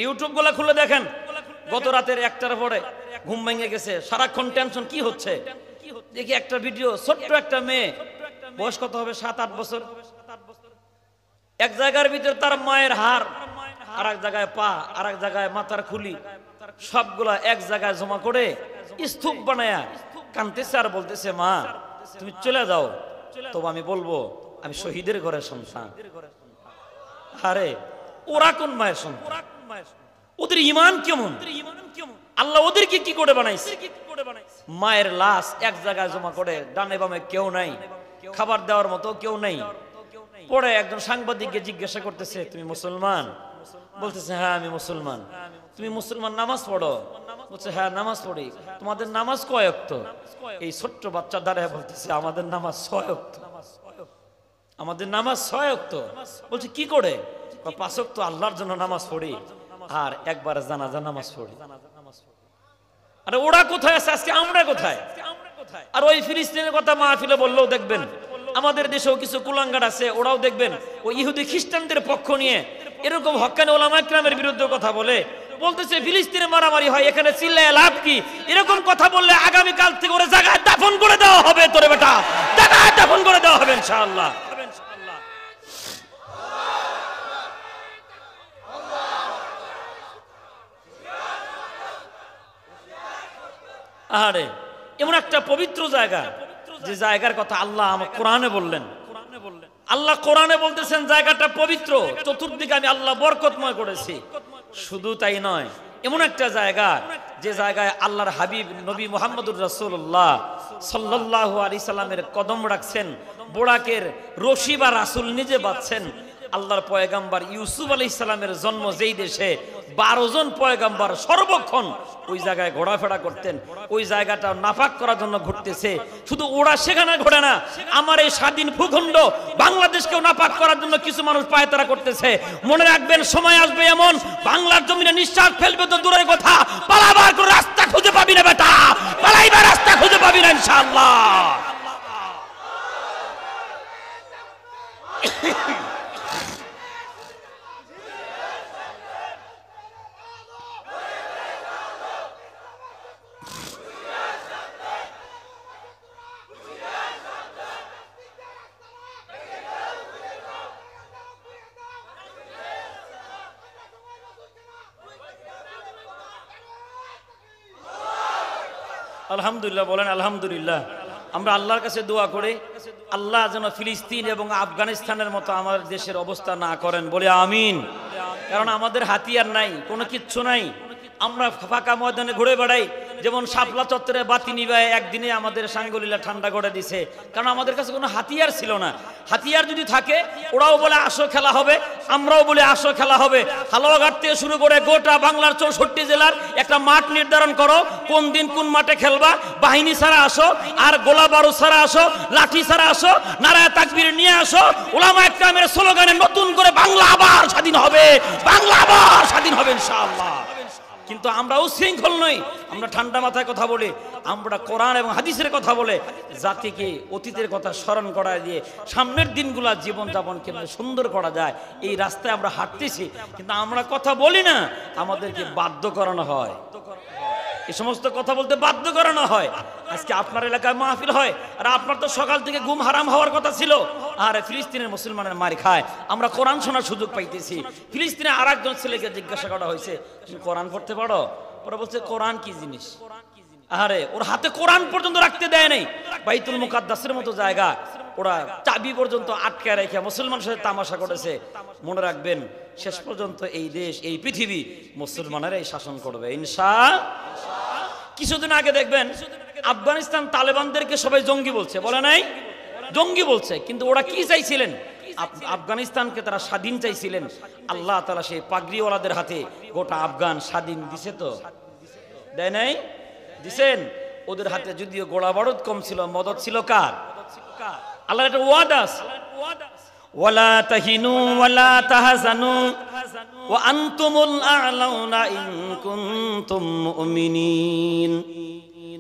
YouTube গুলা খুলে দেখেন, গত রাতের 1টার পরে ঘুম ভেঙে গেছে, সারাক্ষণ টেনশন, কি হচ্ছে দেখি একটা ভিডিও, ছোট্ট একটা মেয়ে, বয়স কত হবে, 7-8 বছর, এক জায়গার ভিতরে তার মায়ের হাড়, আর এক জায়গায় পা, আর এক জায়গায় মাথার খুলি, সবগুলা এক জায়গায় জমা করে স্তূপ বানায়া কাঁদতেছে আর বলতেছে, মা তুমি চলে যাও, তবু আমি বলবো আমি শহীদের ঘরের সন্তান। আরে ওরা কোন মায়ের সন্তান? ওদের ঈমান কেমন? আল্লাহ ওদেরকে কি করে বানাইছে? মায়ের লাশ এক জায়গায় জমা করে, ডানে বামে কেউ নাই, খাবার দেওয়ার মতো কেউ নাই। পরে একজন সাংবাদিককে জিজ্ঞাসা করতেছে, তুমি মুসলমান? বলতেছে, হ্যাঁ আমি মুসলমান। তুমি মুসলমান, নামাজ পড়ো? বলছে, হ্যাঁ নামাজ পড়ি। তোমাদের নামাজ কয় ওয়াক্ত? এই ছোট্ট বাচ্চা দাঁড়ায় বলতেছে, আমাদের নামাজ 6 ওয়াক্ত। আমাদের নামাজ 6 ওয়াক্ত। বলছে কি করে? 5 ওয়াক্ত আল্লাহর জন্য নামাজ পড়ি, আর একবার জানাজা নামাজ পড়ি। আরে ওরা কোথায় আছে, আজকে আমরা কোথায়? আর ওই ফিলিস্তিনের কথা মাহফিলে বললেও দেখবেন, আমাদের দেশেও কিছু কুলাঙ্গার আছে, ওরাও দেখবেন ওই ইহুদি খ্রিস্টানদের পক্ষ নিয়ে এরকম হক্কানি ওলামা ইকরামের বিরুদ্ধে কথা বলে, বলতেছে ফিলিস্তিনে মারামারি হয়, এখানে চিল্লায় লাভ কি? এরকম কথা বললে আগামী কাল থেকে ওরা জায়গায় দাফন করে দেওয়া হবে। তোরে বেটা, জায়গায় দাফন করে দেওয়া হবে ইনশাআল্লাহ। আরে এমন একটা পবিত্র জায়গা, যে জায়গার কথা আল্লাহ আমার কোরআনে বললেন। আল্লাহ কোরআনে বলতেছেন জায়গাটা পবিত্র, চতুর্দিকে আমি আল্লাহ বরকতময় করেছি। শুধু তাই নয়, এমন একটা জায়গা যে জায়গায় আল্লাহর হাবিব নবী মুহাম্মদুর রাসূলুল্লাহ সাল্লাল্লাহু আলাইহি সাল্লামের কদম রাখছেন, বোরাকের রশি বা রাসূল নিজে বাঁধছেন। আল্লাহর পয়গাম্বার ইউসুফ আলাইহিস সালামের জন্ম যেই দেশে, 12 জন পয়গাম্বার সর্বক্ষণ ওই জায়গায় ঘোরাফেরা করতেন। ওই জায়গাটা নাপাক করার জন্য ঘুরতেছে। শুধু ওরা সেখানে ঘোরে না, আমার এই স্বাধীন ভূখণ্ড বাংলাদেশকেও নাপাক করার জন্য কিছু মানুষ পায়তারা করতেছে। মনে রাখবেন, সময় আসবে এমন, বাংলার জমিনে নিঃশ্বাস ফেলবে তো দূরের কথা, পালাবার কোনো রাস্তা খুঁজে পাবি না বেটা, পালাইবার রাস্তা খুঁজে পাবি না ইনশাআল্লাহ। আলহামদুলিল্লাহ বলেন আলহামদুলিল্লাহ। আমরা আল্লাহর কাছে দোয়া করি, আল্লাহ যেন ফিলিস্তিন এবং আফগানিস্তানের মতো আমাদের দেশের অবস্থা না করেন, বলে আমিন। কারণ আমাদের হাতিয়ার নাই, কোনো কিচ্ছু নাই, আমরা ফাঁকা ময়দানে ঘুরে বেড়াই। যেমন শাপলা চত্বরে বাতি নিবায় একদিনে আমাদের সাঙ্গলীলা ঠান্ডা করে দিছে, কারণ আমাদের কাছে কোনো হাতিয়ার ছিল না। হাতিয়ার যদি থাকে, ওরাও বলে আসো খেলা হবে, আমরাও বলে আসো খেলা হবে। হালুয়াঘাট থেকে শুরু করে গোটা বাংলার 64 জেলার একটা মাঠ নির্ধারণ করো, কোন দিন কোন মাঠে খেলবা। বাহিনী ছাড়া আসো, আর গোলা বারুদ ছাড়া আসো, লাঠি ছাড়া আসো, নারায়ে তাকবীর নিয়ে আসো। উলামা ইকরামের স্লোগানে নতুন করে বাংলা আবার স্বাধীন হবে, বাংলা আবার স্বাধীন হবে ইনশাআল্লাহ। কিন্তু আমরা উশৃঙ্খল নই, আমরা ঠান্ডা মাথায় কথা বলি, আমরা কোরআন এবং হাদিসের কথা বলে জাতিকে অতীতের কথা স্মরণ করা দিয়ে সামনের দিনগুলা জীবনযাপন কিভাবে সুন্দর করা যায় এই রাস্তায় আমরা হাঁটতেছি। কিন্তু আমরা কথা বলি না, আমাদেরকে বাধ্য করানো হয়, এই সমস্ত কথা বলতে বাধ্য করানো হয়। আজকে আপনার এলাকায় মাহফিল হয়, আর আপনার তো সকাল থেকে ঘুম হারাম হওয়ার কথা ছিল, আর ফিলিস্তিনের মুসলমানের মার খায়, আমরা কোরআন শোনার সুযোগ পাইতেছি। ফিলিস্তিনে আর একজন ছেলেকে জিজ্ঞাসা করা হয়েছে, তুমি কোরআন পড়তে পারো? ওরা বলছে কোরআন কি জিনিস? আরে ওর হাতে কোরআন পর্যন্ত রাখতে দেয় নাই। বাইতুল মুকাদ্দাসের মতো জায়গা ওরা চাবি পর্যন্ত আটকে রেখে মুসলমানের সাথে তামাশা করেছে। মনে রাখবেন, শেষ পর্যন্ত এই দেশ, এই পৃথিবী মুসলমানেরাই শাসন করবে ইনশাআল্লাহ। কিছুদিন আগে দেখবেন আফগানিস্তান তালেবানদেরকে সবাই জঙ্গি বলছে, বলে নাই? জঙ্গি বলছে, কিন্তু ওরা কি চাইছিলেন? আফগানিস্তানকে তারা স্বাধীন চাইছিলেন। আল্লাহ তাআলা সেই পাগড়িওয়ালাদের হাতে গোটা আফগান স্বাধীন দিছে, তো দেয় নাই? দিছেন। ওদের হাতে যদিও গোলা বারুদ কম ছিল, মদদ ছিল কার? আল্লাহর একটা ওয়াদা আছে, ওয়ালা তাহিনু ওয়ালা তাহজানু ওয়া আনতুমুল আ'লাউনা ইন কুনতুম মুমিনিন।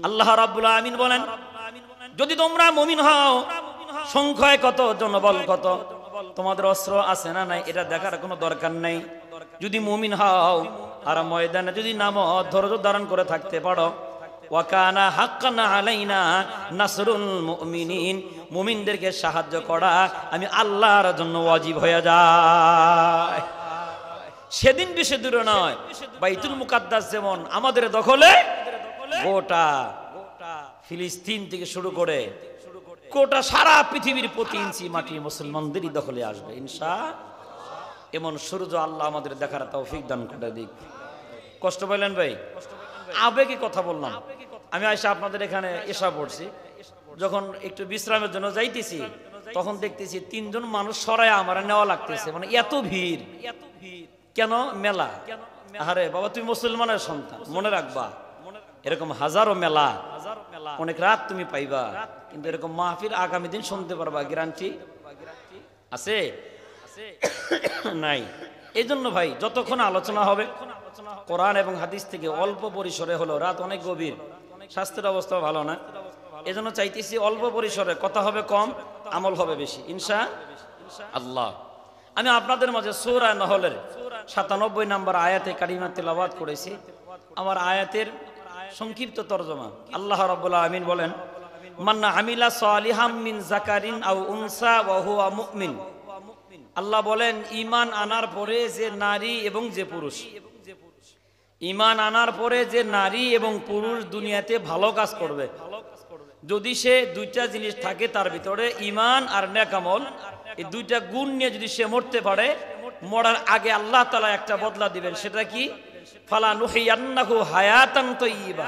আল্লাহ রাব্বুল আমিন বলেন, যদি তোমরা মুমিন হও, সংখ্যায় কত, জনবল কত, তোমাদের অস্ত্র আছে না নাই এটা দেখার কোনো দরকার নাই। যদি মুমিন হও আর ময়দানে যদি নামো, ধৈর্য ধারণ করে থাকতে পারো, ওয়া কানা হাক্কান আলাইনা নাসরুল মুমিনিন, মুমিনদেরকে সাহায্য করা আমি আল্লাহর জন্য ওয়াজিব হয়ে যায়। সেদিন বেশি দূরে নয়, বাইতুল মুকাদ্দাস যেমন আমাদের দখলে, গোটা ফিলিস্তিন থেকে শুরু করে গোটা সারা পৃথিবীর প্রতি ইঞ্চি মাটি মুসলমানদেরই দখলে আসবে ইনশাআল্লাহ। এমন সূর্য আল্লাহ আমাদের দেখার তৌফিক দান করে দিক। কষ্ট পাইলেন ভাই? আবেগে কথা বললাম। আমি আয়সা আপনাদের এখানে এসা পড়ছি, যখন একটু বিশ্রামের জন্য যাইতেছি তখন দেখতেছি 3 জন মানুষ সরায় আমার নেওয়া লাগতেছে, মানে এত ভিড়। কেন? মেলা। আরে বাবা, তুমি মুসলমানের সন্তান, মনে রাখবা এরকম হাজারো মেলা, অনেক রাত তুমি পাইবা, কিন্তু এরকম মাহফিল আগামী দিন শুনতে পারবা, গ্যারান্টি আছে? নাই। এই জন্য ভাই, যতক্ষণ আলোচনা হবে কোরআন এবং হাদিস থেকে অল্প পরিসরে হলো, রাত অনেক গভীর, স্বাস্থ্যের অবস্থা ভালো না, এজন্য চাইতেছি অল্প পরিসরে কথা হবে কম, আমল হবে বেশি ইনশাআল্লাহ। আমি আপনাদের মাঝে সূরা নহলের 97 নম্বর আয়াতে কারিমা তেলাওয়াত করেছি। আমার আয়াতের সংক্ষিপ্ত তরজমা। আল্লাহ রাব্বুল আলামিন বলেন, মান্না আমিলা সালিহাম মিন যাকারিন আও উনসা ওয়া হুয়া মুমিন। আল্লাহ বলেন, ঈমান আনার পরে যে নারী এবং যে পুরুষ, ঈমান আনার পরে যে নারী এবং পুরুষ দুনিয়াতে ভালো কাজ করবে, যদি সে 2টা জিনিস থাকে তার ভিতরে, ঈমান আর নেক আমল, এই 2টা গুণ নিয়ে যদি সে মরতে পারে, মরার আগে আল্লাহ তাআলা একটা বদলা দিবেন। সেটা কি? ফালা নুহিয়ান্নাহু হায়াতান তাইয়্যিবা।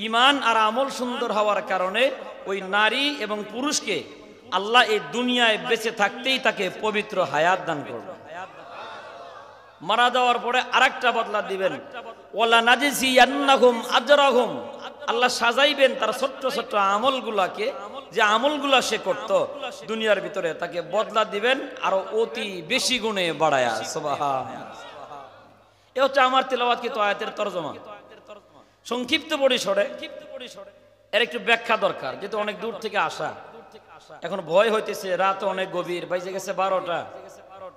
ঈমান আর আমল সুন্দর হওয়ার কারণে ওই নারী এবং পুরুষকে আল্লাহ এই দুনিয়ায় বেঁচে থাকতেই তাকে পবিত্র হায়াত দান করবেন। মারা যাওয়ার পরে আরেকটা বদলা দিবেন, ওয়ালা নাজিজিয়ান্নাহুম আজরাহুম। আল্লাহ সাজাইবেন তার ছোট্ট ছোট্ট আমলগুলাকে, যে আমলগুলা সে করত দুনিয়ার ভিতরে, তাকে বদলা দিবেন আরো অতি বেশি গুণে বাড়ায়া। সুবহানাল্লাহ। এ হচ্ছে আমার তেলাওয়াতকৃত আয়াতের তরজমা। সংক্ষিপ্ত পরিসরে এর একটু ব্যাখ্যা দরকার, যেহেতু অনেক দূর থেকে আসা। এখন ভয় হইতেছে, রাত অনেক গভীর, বাইজে গেছে 12টা।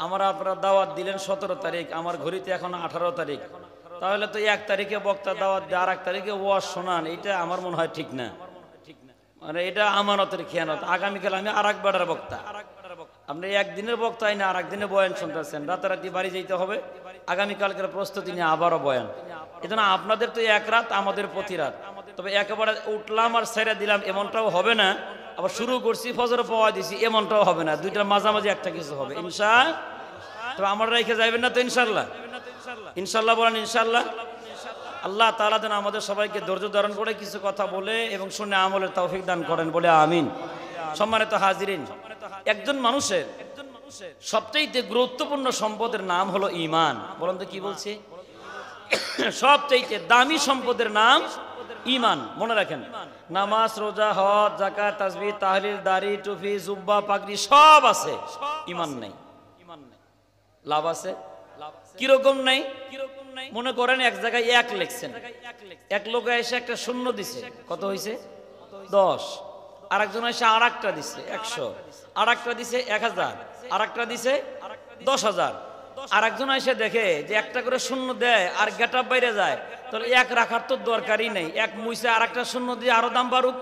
আমার আপনারা দাওয়াত দিলেন 17 তারিখ, আমার ঘড়িতে এখন 18 তারিখ। তাহলে তো 1 তারিখে বক্তা দাওয়াত দিয়ে আর 1 তারিখে ওয়াজ শোনান, এটা আমার মনে হয় ঠিক না। মানে এটা আমানতের খেয়ানত। আগামীকাল আমি আর এক বেড়ার বক্তা, আপনি একদিনের বক্তাই না আর একদিনে বয়ান শুনতেছেন, রাতারাতি বাড়ি যেতে হবে, আগামীকালকের প্রস্তুতি নিয়ে আবারও বয়ান। এজন্য আপনাদের তো 1 রাত, আমাদের প্রতি রাত। তবে একেবারে উঠলাম আর ছেড়ে দিলাম এমনটাও হবে না, আবার শুরু করছি ফজর পাওয়া দিছি এমনটাও হবে না, 2টার মাঝামাঝি একটা কিছু হবে ইনশাআল্লাহ। তবে আমরা রেখে যাবেন না তো ইনশাআল্লাহ? ইনশাআল্লাহ বলেন ইনশাআল্লাহ। আল্লাহ তাআলা যেন আমাদের সবাইকে ধৈর্য ধারণ করে কিছু কথা বলে এবং শুনে আমলের তৌফিক দান করেন, বলে আমিন। সম্মানিত হাজিরিন, একজন মানুষের সবচেয়ে গুরুত্বপূর্ণ সম্পদের নাম হলো ঈমান। বলেন তো কি বলছি? সবচেয়ে দামি সম্পদের নাম ঈমান। মনে রাখেন, নামাজ, রোজা, হজ, যাকাত, তাসবিহ, তাহলিল, দাড়ি, টুপি, জুব্বা, পাগড়ি সব আছে, ঈমান নাই। লাভ আছে? কিরকম নাই? মনে করেন এক জায়গায় 1 লিখছেন, এক লোক এসে একটা শূন্য দিছে, কত হয়েছে? 10। আরেকজন এসে আরেকটা দিছে 100, আরেকটা দিছে 1000, আরেকটা দিছে 10,000। আরেকজন এসে দেখে যে একটা করে শূন্য দেয় আর গেটআপ বাইরে যায়, তাহলে 1 রাখার তো দরকারই নেই, 1 মুইছে আরেকটা শূন্য দিয়ে আরো দাম বাড়ুক।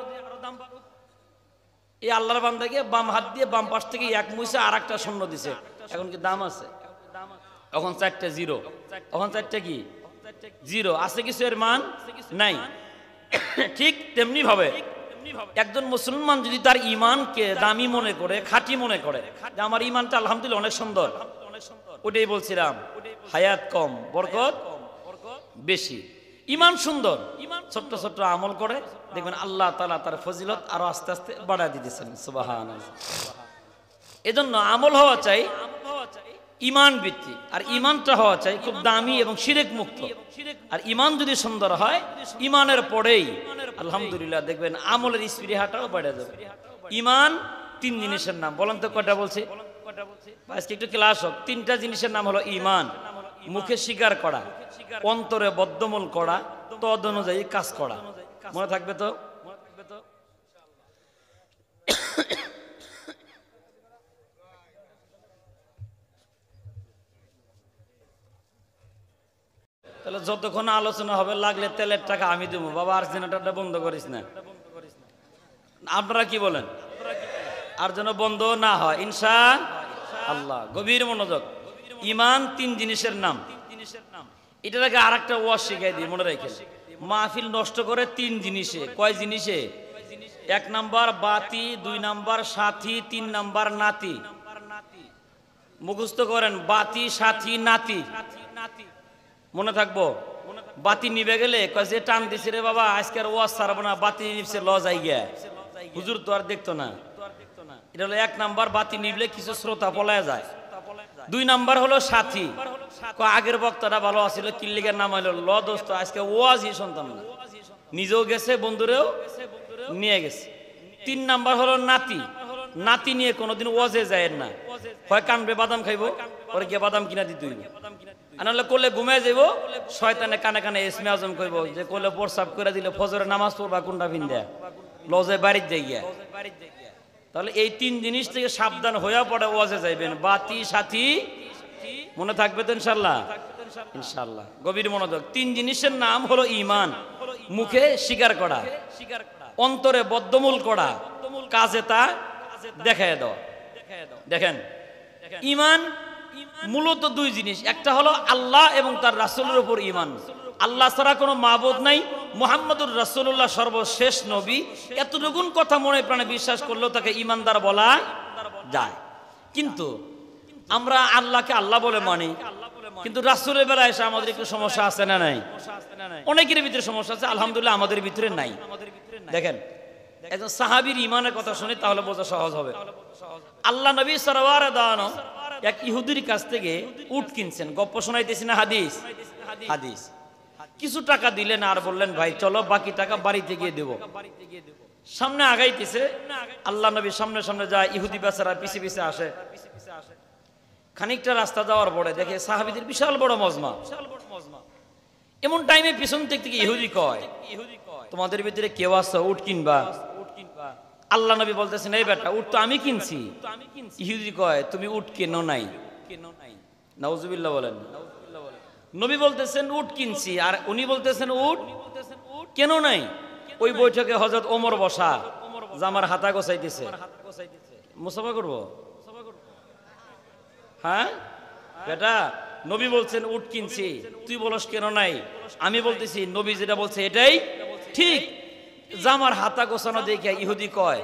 এই আল্লাহর বান্দাকে বাম হাত দিয়ে বাম পাশ থেকে 1 মুইছে আরেকটা শূন্য দিছে, এখন কি দাম আছে? এখন 4টে জিরো, এখন 4টে কি জিরো আছে, কিছু এর মান নাই। ঠিক তেমনি ভাবে একজন মুসলমান যদি তার ঈমানকে দামি মনে করে, খাঁটি মনে করে, যে আমার ঈমানটা আলহামদুলিল্লাহ অনেক সুন্দর, ওটাই বলছিলাম, হায়াত কম, বরকত বেশি। ঈমান সুন্দর, ছোট্ট ছোট্ট আমল করে দেখবেন আল্লাহ তাআলা তার ফজিলত আরো আস্তে আস্তে বাড়ায় দিতেছেন। সুবহানাল্লাহ। এজন্য আমল হওয়া চাই ঈমান ভিত্তিক, আর ঈমানটা হওয়া চাই খুব দামি এবং শিরক মুক্ত। আর ঈমান যদি সুন্দর হয়, ঈমানের পরেই আলহামদুলিল্লাহ দেখবেন আমলের স্পৃহাটাও বেড়ে যাবে। ঈমান 3 জিনিসের নাম, বলেন তো কয়টা বলছি? আজকে একটু ক্লাস হোক। 3টা জিনিসের নাম হলো ঈমান। মুখে স্বীকার করা, অন্তরে বদ্ধমূল করা, তদ অনুযায়ী কাজ করা। মনে থাকবে তো? তাহলে যতক্ষণ আলোচনা হবে লাগলে তেলের টাকা আমি দেবো, বাবা আর জেনারেটরটা বন্ধ করিস না। আপনারা কি বলেন? আর যেন বন্ধ না হয় ইনশাআল্লাহ। গভীর মনোযোগ। ঈমান তিন জিনিসের নাম। এটাকে আর একটা ওয়াজ শিখাই দিই, মনে রেখে। মাহফিল নষ্ট করে তিন জিনিসে। কয় জিনিসে? 1 নাম্বার বাতি, 2 নাম্বার সাথী, 3 নাম্বার নাতি। মুখস্থ করেন, বাতি, সাথী, নাতি। মনে থাকবো। বাতি নিবে গেলে কয় যে টান দিছে রে বাবা আজকে আর ওয়াজ ছাড়বো না, বাতি নিবছে ল যাই গিয়া, হুজুর তো আর দেখতো না। এটা হলো 1 নাম্বার, বাতি নিবলে কিছু শ্রোতা পলায় যায়। 2 নাম্বার হলো সাথী, আগের বক্তাটা ভালো আছিল কিল্লিগের নাম হইলো ল দোস্ত আজকে ওয়াজই শুনতাম না, নিজেও গেছে বন্ধুরেও নিয়ে গেছে। 3 নাম্বার হলো নাতি, নাতি নিয়ে কোনোদিন ওয়াজে যায় না, হয় কানবে বাদাম খাইবো, পরে গিয়ে বাদাম কিনা দিতে হইব, আনালে কোলে ঘুমায় যাইব, শয়তানে কানে কানে ইসমে আজম কইব যে কোলে প্রসাব করে দিলে ফজরে নামাজ পড়বা কোনটা ভিন্দা লজে বাড়ির যাই গিয়া। তাহলে এই 3 জিনিস থেকে সাবধান হইয়া পড়ে ওয়াজে যাইবেন। বাতি, সাথী, মনে থাকবে তো ইনশাআল্লাহ? ইনশাআল্লাহ। গভীর মনোযোগ। 3 জিনিসের নাম হলো ঈমান। মুখে স্বীকার করা, অন্তরে বদ্ধমূল করা, কাজে তা দেখায় দাও। দেখেন, ঈমান মূলত 2 জিনিস। একটা হলো আল্লাহ এবং তার রাসূলের উপর ঈমান। আল্লাহ ছাড়া কোনো মাবুদ নাই, মুহাম্মদুর রাসূলুল্লাহ সর্বশেষ নবী। এতটুকু কথা মনে প্রাণে বিশ্বাস করলেও তাকে ঈমানদার বলা যায়। কিন্তু আমরা আল্লাহকে আল্লাহ বলে মানি, কিন্তু রাসূলের বেলায় এসে আমাদের একটু সমস্যা আছে না নাই? অনেকের ভিতরে সমস্যা আছে, আলহামদুলিল্লাহ আমাদের ভিতরে নাই। দেখেন, একজন সাহাবীর ঈমানের কথা শুনি তাহলে বোঝা সহজ হবে। আল্লাহ নবী সাল্লাল্লাহু আলাইহি ওয়াসাল্লাম এক ইহুদির কাছ থেকে উট কিনছেন। গপ্প শোনাইতেছি না, হাদিস হাদিস। কিছু টাকা দিলেন আর বললেন ভাই চলো বাকি টাকা বাড়িতে গিয়ে দেবো। সামনে আগাইতেছে, আল্লাহ নবী সামনে সামনে যায়, ইহুদি বেচারা পিছে পিছে আসে। খানিকটা রাস্তা যাওয়ার পরে দেখে সাহাবীদের বিশাল বড় মজমা। এমন টাইমে পিছন থেকে ইহুদি কয়, তোমাদের ভিতরে কেউ আছে উট কিনবা? আল্লাহ নবী বলতেছেন এই বেটা উট তো আমি কিনছি। ইহুদি কয় তুমি উট কেনো নাই? নাউজুবিল্লাহ বলেন। নবী বলতেছেন উট কিনছি, আর উনি বলতেছেন উট কেন নাই? ওই বৈঠকে হযরত ওমর বসা, জামার হাতা গোছাইতেছে। মুসাফা করবো? হ্যাঁ বেটা, নবী বলছেন উট কিনছি, তুই বলস কেন নাই? আমি বলতেছি নবী যেটা বলছে এটাই ঠিক। জামার হাতা গোছানো দেখে ইহুদি কয়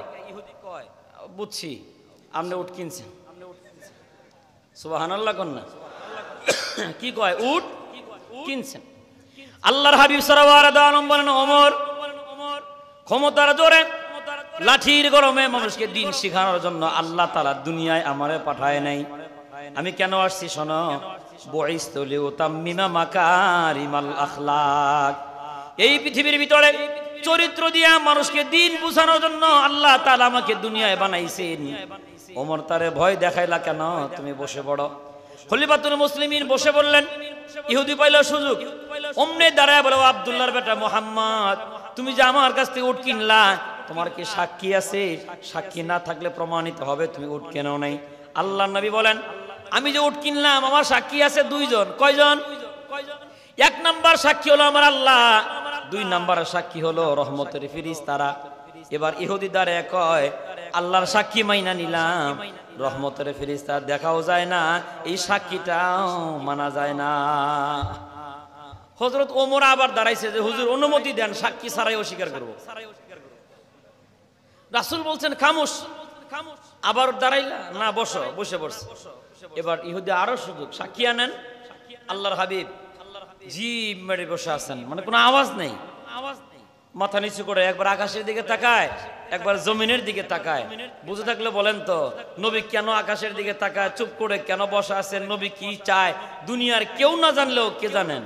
বুঝছি আপনি উট কিনছেন। সুবহানাল্লাহ কন্যা কি কয়? উট কিনছেন। আল্লাহর হাবিব সাল্লাল্লাহু আলাইহি ওয়াসাল্লাম বলেন ওমর ক্ষমতার জোরে লাঠির গরমে মানুষকে দিন শেখানোর জন্য আল্লাহ তাআলা দুনিয়ায় আমারে পাঠায় নাই। আমি কেন আসছি শোনো, বুইসতু লিউতাম্মিমা মাকারিমাল আখলাক। এই পৃথিবীর ভিতরে চরিত্র দিয়া মানুষকে দিন বুঝানোর জন্য আল্লাহ তাআলা আমাকে দুনিয়ায় বানাইছেন। ওমর তারে ভয় দেখাইলা কেন? তুমি বসে পড়ো। খলিফাতুল মুসলিমিন বসে বললেন, ইহুদি পাইল সুযোগ, অমনে দাঁড়ায় বলে আব্দুল্লাহর বেটা মুহাম্মদ, তুমি যে আমার কাছ থেকে উট কিনলা, তোমার কি সাক্ষী আছে? সাক্ষী না থাকলে প্রমাণিত হবে তুমি উট কেনো নাই। আল্লাহর নবী বলেন, আমি যে উট কিনলাম আমার সাক্ষী আছে 2 জন। কয়জন? 1 নাম্বার সাক্ষী হলো আমার আল্লাহ, 2 নাম্বার সাক্ষী হলো রহমতের ফেরেশতারা। এবার ইহুদি দাঁড়ায় কয়, আল্লাহর সাক্ষী মাইনা নিলাম, রহমতের ফেরেশতা দেখাও যায় না, এই সাক্ষীটাও মানা যায় না। হযরত ওমর আবার দাঁড়াইছে যে হুজুর অনুমতি দেন, সাক্ষী ছাড়াই অস্বীকার করব। রাসূল বলছেন খামোশ। আবার দাঁড়াইলা না, বসো। বসে পড়ছে। এবার ইহুদি আরো সুযোগ, সাক্ষী আনেন। আল্লাহর হাবিব জিভ মেরে বসে আছেন, মানে কোনো আওয়াজ নেই। মাথা নিচু করে একবার আকাশের দিকে তাকায়, একবার জমিনের দিকে তাকায়। বুঝে থাকলে বলেন তো নবী কেন আকাশের দিকে তাকায়, চুপ করে কেন বসে আছেন, নবী কি চায় দুনিয়ার কেউ না জানলেও কে জানেন?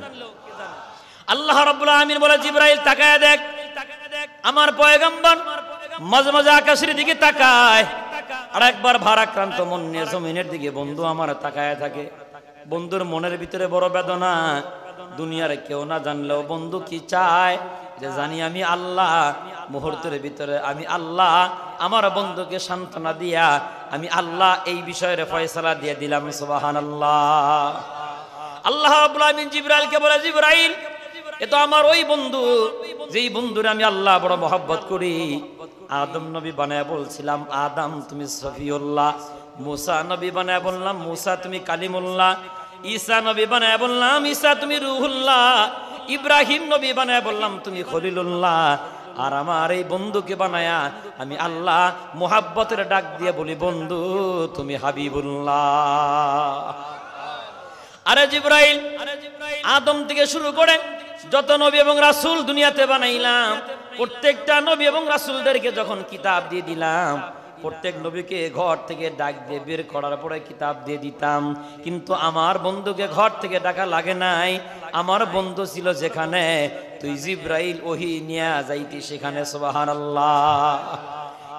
আল্লাহ রাব্বুল আলামিন বলে জিবরাইল তাকায় দেখ, আমার পয়গম্বর মাঝে মাঝে আকাশের দিকে তাকায়, আর একবার ভারাক্রান্ত মন নিয়ে জমিনের দিকে বন্ধু আমার তাকায় থাকে। বন্ধুর মনের ভিতরে বড় বেদনা, দুনিয়ার কেউ না জানলেও বন্ধু কি চায় যে জানি আমি আল্লাহ। মুহূর্তের ভিতরে আমি আল্লাহ আমার বন্ধুকে সান্ত্বনা দিয়া আমি আল্লাহ এই বিষয়ের ফয়সালা দিয়ে দিলাম। সুবহানাল্লাহ। আল্লাহ রাব্বুল আলামিন জিবরাইলকে বলে, জিবরাইল এ তো আমার ওই বন্ধু, যেই বন্ধুরে আমি আল্লাহ বড় মহব্বত করি। আদম নবী বানায় বলছিলাম আদম তুমি সফিউল্লাহ, মুসা নবী বানায় বললাম মুসা তুমি কালিমুল্লাহ, ঈসা নবী বানায় বললাম ঈসা তুমি রুহুল্লাহ, ইব্রাহিম নবী বানায় বললাম তুমি খলিলুল্লাহ। আর আমার এই বন্ধুকে বানায়া আমি আল্লাহ মোহাব্বতের ডাক দিয়ে বলি বন্ধু তুমি হাবিবুল্লাহ। আরে জিবরাইল, আদম থেকে শুরু করে যত নবী এবং রাসূল দুনিয়াতে বানাইলাম, প্রত্যেকটা নবী এবং রাসূলদেরকে যখন কিতাব দিয়ে দিলাম, প্রত্যেক নবীকে ঘর থেকে ডাক দিয়ে বের করার পরে কিতাব দিয়ে দিতাম। কিন্তু আমার বন্ধুকে ঘর থেকে ডাকা লাগে নাই। আমার বন্ধু ছিল যেখানে তুই জিবরাইল ওহী নিয়ে যাইতি সেখানে। সুবহানাল্লাহ।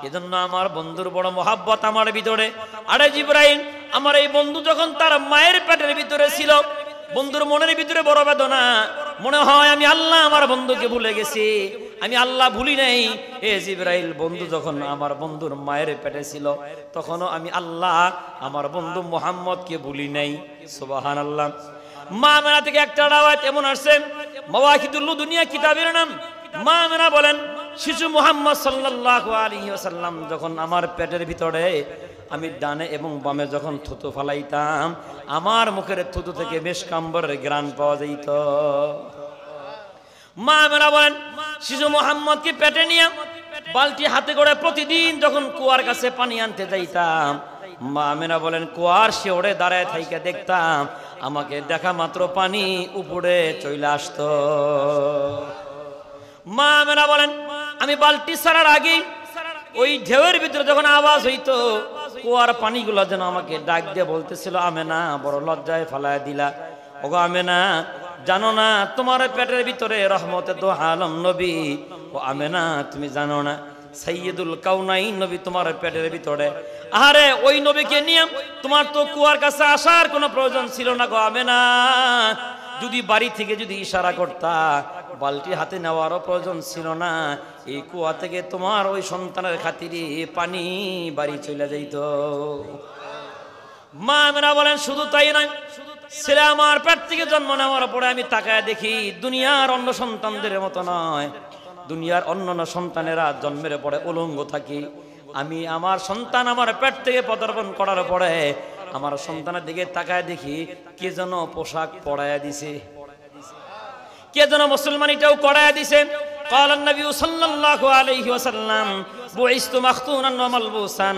এজন্য আমার বন্ধুর বড় মহব্বত আমার ভিতরে। আরে জিবরাইল, আমার এই বন্ধু যখন তার মায়ের পেটের ভিতরে ছিল, বন্ধুর মনের ভিতরে বড় বেদনা, মনে হয় আমি আল্লাহ আমার বন্ধুকে ভুলে গেছি, আমি আল্লাহ ভুলি নাই। এ জিবরাইল, বন্ধু যখন আমার বন্ধুর মায়ের পেটে ছিল তখনও আমি আল্লাহ আমার বন্ধু মুহাম্মদকে ভুলি নাই। সুবহানাল্লাহ। মা আমেনা থেকে একটা রাওয়ায়াত এমন আসছে, মাওয়াহিদুল দুনিয়া কিতাবের নাম, মা আমেনা বলেন শিশু মুহাম্মদ সাল্লাল্লাহু আলাইহি ওয়াসাল্লাম যখন আমার পেটের ভিতরে আমি ডানে এবং বামে যখন থুতু ফালাইতাম, আমার মুখের থুতু থেকে মেশকাম্বরের ঘ্রাণ পাওয়া যাইত। মা আমেনা বলেন শিশু মুহাম্মদকে পেটে নিয়ে বালতি হাতে করে প্রতিদিন যখন কুয়ার কাছে পানি আনতে যাইতাম, মা আমেনা বলেন কুয়ার শিওরে দাঁড়ায় থাইকা দেখতাম আমাকে দেখা মাত্র পানি উপরে চলে আসতো। মা আমেনা বলেন আমি বালতি ছাড়ার আগে ওই ঢেউয়ের ভিতরে যখন আওয়াজ হইতো, কুয়ার পানিগুলো যেন আমাকে ডাক দিয়ে বলতেছিল, আমেনা বড় লজ্জায় ফালায় দিলা। ওগো আমেনা, জানো না তোমার পেটের ভিতরে রহমতে দো আলম নবী, ও আমেনা তুমি জানো না সাইয়্যিদুল কাউনাইন নবী তোমার পেটের ভিতরে। আরে ওই নবীকে নিয়ে তোমার তো কুয়ার কাছে আসার কোনো প্রয়োজন ছিল না গো আমেনা। যদি বাড়ি থেকে যদি ইশারা করতা, বালতি হাতে নেওয়ারও প্রয়োজন ছিল না। এই কুয়া থেকে তোমার ওই সন্তানের খাতিরে পানি বাড়ি চলে যাইত। মা আমেনা বলেন শুধু তাই নয়, ছেলে আমার পেট থেকে জন্ম নেওয়ার পরে আমি তাকায় দেখি দুনিয়ার অন্য সন্তানদের মতো নয়। দুনিয়ার অন্যান্য সন্তানেরা জন্মের পরে উলঙ্গ থাকি, আমি আমার সন্তান আমার পেট থেকে পদার্পণ করার পরে আমার সন্তানের দিকে তাকায় দেখি কে যেন পোশাক পরায়া দিছে, কে যেন মুসলমানিটাও করায়া দিছে। قال النبي صلى الله عليه وسلم بعثت مختونا وملبوسا।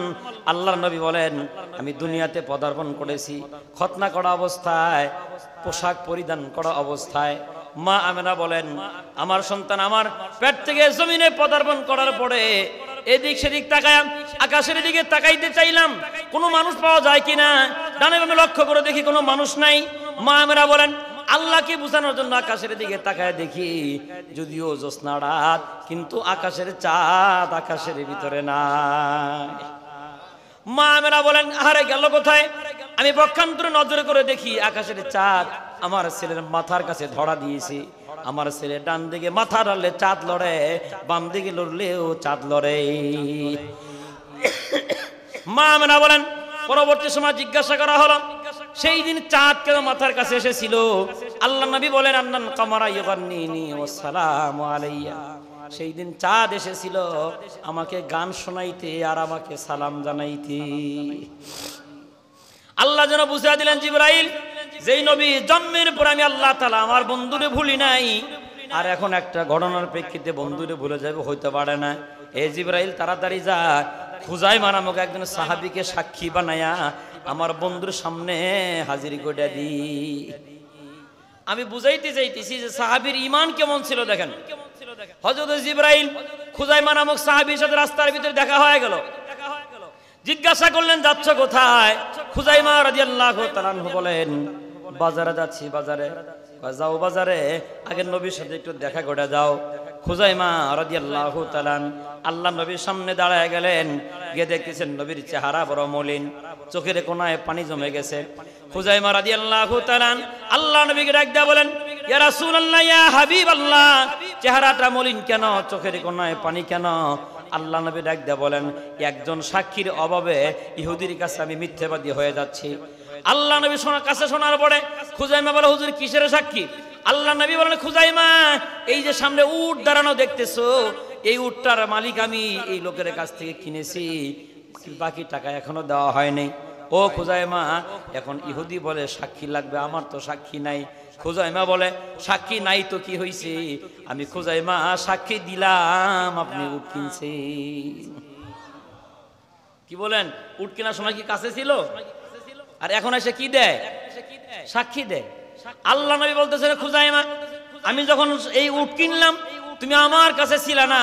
আল্লাহর নবী বলেন আমি দুনিয়াতে পদার্পণ করেছি খতনা করা অবস্থায়, পোশাক পরিধান করা অবস্থায়। মা আমেনা বলেন আমার সন্তান আমার পেট থেকে জমিনে পদার্পণ করার পরে এদিক সেদিক তাকায়, আকাশের দিকে তাকাইতে চাইলাম কোনো মানুষ পাওয়া যায় কিনা। ডানে বামে লক্ষ্য করে দেখি কোনো মানুষ নাই। মা আমেনা বলেন আল্লাহকে বোঝানোর জন্য আকাশের দিকে তাকায় দেখি যদিও জ্যোৎস্না রাত, কিন্তু আকাশের চাঁদ আকাশের ভিতরে নাই। মা আমেনা বলেন আরে গেল কোথায়? আমি পক্ষান্তরে নজর করে দেখি আকাশের চাঁদ আমার ছেলের মাথার কাছে ধরা দিয়েছি। আমার ছেলে ডান দিকে মাথা লড়লে চাঁদ লড়ে, বাম দিকে লড়লেও চাঁদ লড়ে। মা আমেনা বলেন পরবর্তী সময় জিজ্ঞাসা করা হলো সেই দিন চাঁদ কেন মাথার কাছে এসেছিল? আল্লাহ নবী বলেন আন্নাল কামারা ইউগান্নিনি ওয়াস সালামু আলাইয়া। সেই দিন চাঁদ এসেছিল আমাকে গান শোনাইতে আর আমাকে সালাম জানাইতে। আল্লাহ যেন বুঝিয়ে দিলেন জিবরাইল, যেই নবী জন্মের পর আমি আল্লাহ তাআলা আমার বন্ধুরে ভুলি নাই, আর এখন একটা ঘটনার প্রেক্ষিতে বন্ধুরে ভুলে যাবে হইতে পারে না। এ জিবরাইল তাড়াতাড়ি যা, খুজাইমা নামক একজন সাহাবীকে সাক্ষী বানায়া আমার বন্ধুর সামনে হাজির করে দি। আমি বুঝাইতে চাইতেছি যে সাহাবীর ঈমান কেমন ছিল। দেখেন হযরত জিবরাইল খুজাইমা নামক সাহাবীর সাথে রাস্তার ভিতরে দেখা হয়ে গেল। জিজ্ঞাসা করলেন যাচ্ছ কোথায়? খুজাইমা রাদিয়াল্লাহু তাআলা আনহু বলেন বাজারে যাচ্ছি। বাজারে? যাও বাজারে, আগে নবীর সাথে একটু দেখা করে যাও। খুজাইমা রাদিয়াল্লাহু তাআলা আল্লাহ নবীর সামনে দাঁড়ায় গেলেন, গিয়ে দেখতেছেন নবীর চেহারা বড় মলিন, চোখের কোনায় পানি জমে গেছে। খুজাইমা রাদিয়াল্লাহু তাআলা আল্লাহ নবীকে ডাক দিয়ে বলেন ইয়া রাসূলুল্লাহ ইয়া হাবিবাল্লাহ, চেহারাটা মলিন কেন, চোখের কোনায় পানি কেন? আল্লাহ নবী ডাক দিয়ে বলেন একজন সাক্ষীর অভাবে ইহুদির কাছে আমি মিথ্যাবাদী হয়ে যাচ্ছি। আল্লাহ নবী কাছে শোনার পরে খুজাইমা বলে, হুজুর কিসের সাক্ষী? আল্লাহ নবী বলেন, খুজাইমা এই যে সামনে উট দাঁড়ানো দেখতেছো, এই উটটার মালিক আমি এই লোকের কাছ থেকে কিনেছি, বাকি টাকা এখনো দেওয়া হয়নি। ও খুজাইমা, এখন ইহুদি বলে সাক্ষী লাগবে, আমার তো সাক্ষী নাই। খুজাইমা বলে, সাক্ষী নাই তো কি হইছে, আমি খুজাইমা সাক্ষী দিলাম আপনি উট কিনছেন। কি বলেন? উট কেনার সময় কি কাছে ছিল? আর এখন এসে কি দেয়? সাক্ষী দেয়। আল্লাহ নবী বলতেছেন, খুজাইমা আমি যখন এই উট কিনলাম তুমি আমার কাছে ছিল না,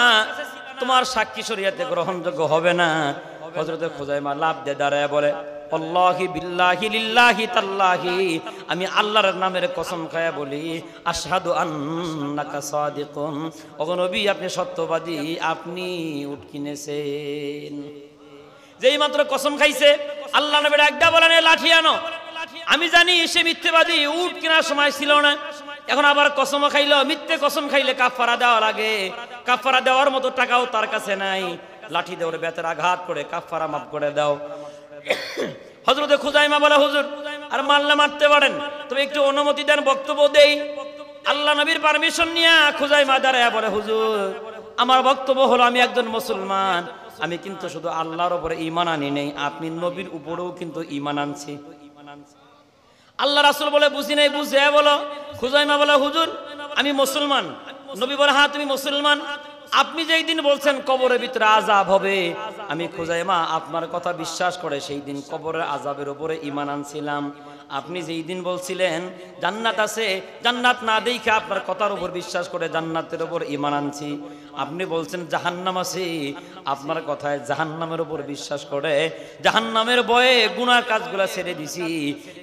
তোমার সাক্ষী শরীয়তে গ্রহণযোগ্য হবে না। হযরত খুজাইমা লাভ দিয়ে দাঁড়ায় বলে, আল্লাহি বিল্লাহি লিল্লাহি তাল্লাহি, আমি আল্লাহর নামের কসম খায়া বলি, আশহাদু আন্নাকা সাদিকুন, ওগো নবী আপনি সত্যবাদী, আপনি উট কিনেছেন। যেই মাত্র কসম খাইছে আল্লাহ নবী একটা বলেন, লাঠি আনো। আমি জানি সে মিথ্যেবাদী, উট কেনার সময় ছিল না, এখন আবার কসম খাইলো। মিথ্যে কসম খাইলে কাফারা দেওয়া লাগে, কাফারা দেওয়ার মতো টাকাও তার কাছে নাই। লাঠি দিয়ে ওর বেতের আঘাত করে কাফারা মাফ করে দাও। হযরত খুজাইমা বলে, হুজুর আর মারলে মারতে পারেন, তবে একটু অনুমতি দেন, বক্তব্য দেই। আল্লাহ নবীর পারমিশন নিয়ে খুজাইমা দাঁড়ায় বলে, হুজুর আমার বক্তব্য হলো, আমি একজন মুসলমান, আমি কিন্তু শুধু আল্লাহর উপরে ঈমান আনি নেই, আপনি নবীর উপরেও কিন্তু ঈমান আনছি। আল্লাহ রাসূল বলে, বুঝি নাই, বুঝে বলো। খুজাইমা বলে, হুজুর আমি মুসলমান। নবী বলে, হ্যাঁ তুমি মুসলমান, আপনি যেই দিন বলছেন কবরের ভিতরে আযাব হবে, আমি খুজাইমা আপনার কথা বিশ্বাস করে সেই দিন কবরের আযাবের উপরে ঈমান আনছিলাম। আপনি যেই দিন বলছিলেন জান্নাত আছে, জান্নাত না দেখে আপনার কথার উপর বিশ্বাস করে জান্নাতের উপর ঈমান আনছি। আপনি বলছেন জাহান্নাম আছে, আপনার কথায় জাহান্নামের উপর বিশ্বাস করে জাহান্নামের ভয়ে গুনাহ কাজগুলা ছেড়ে দিছি।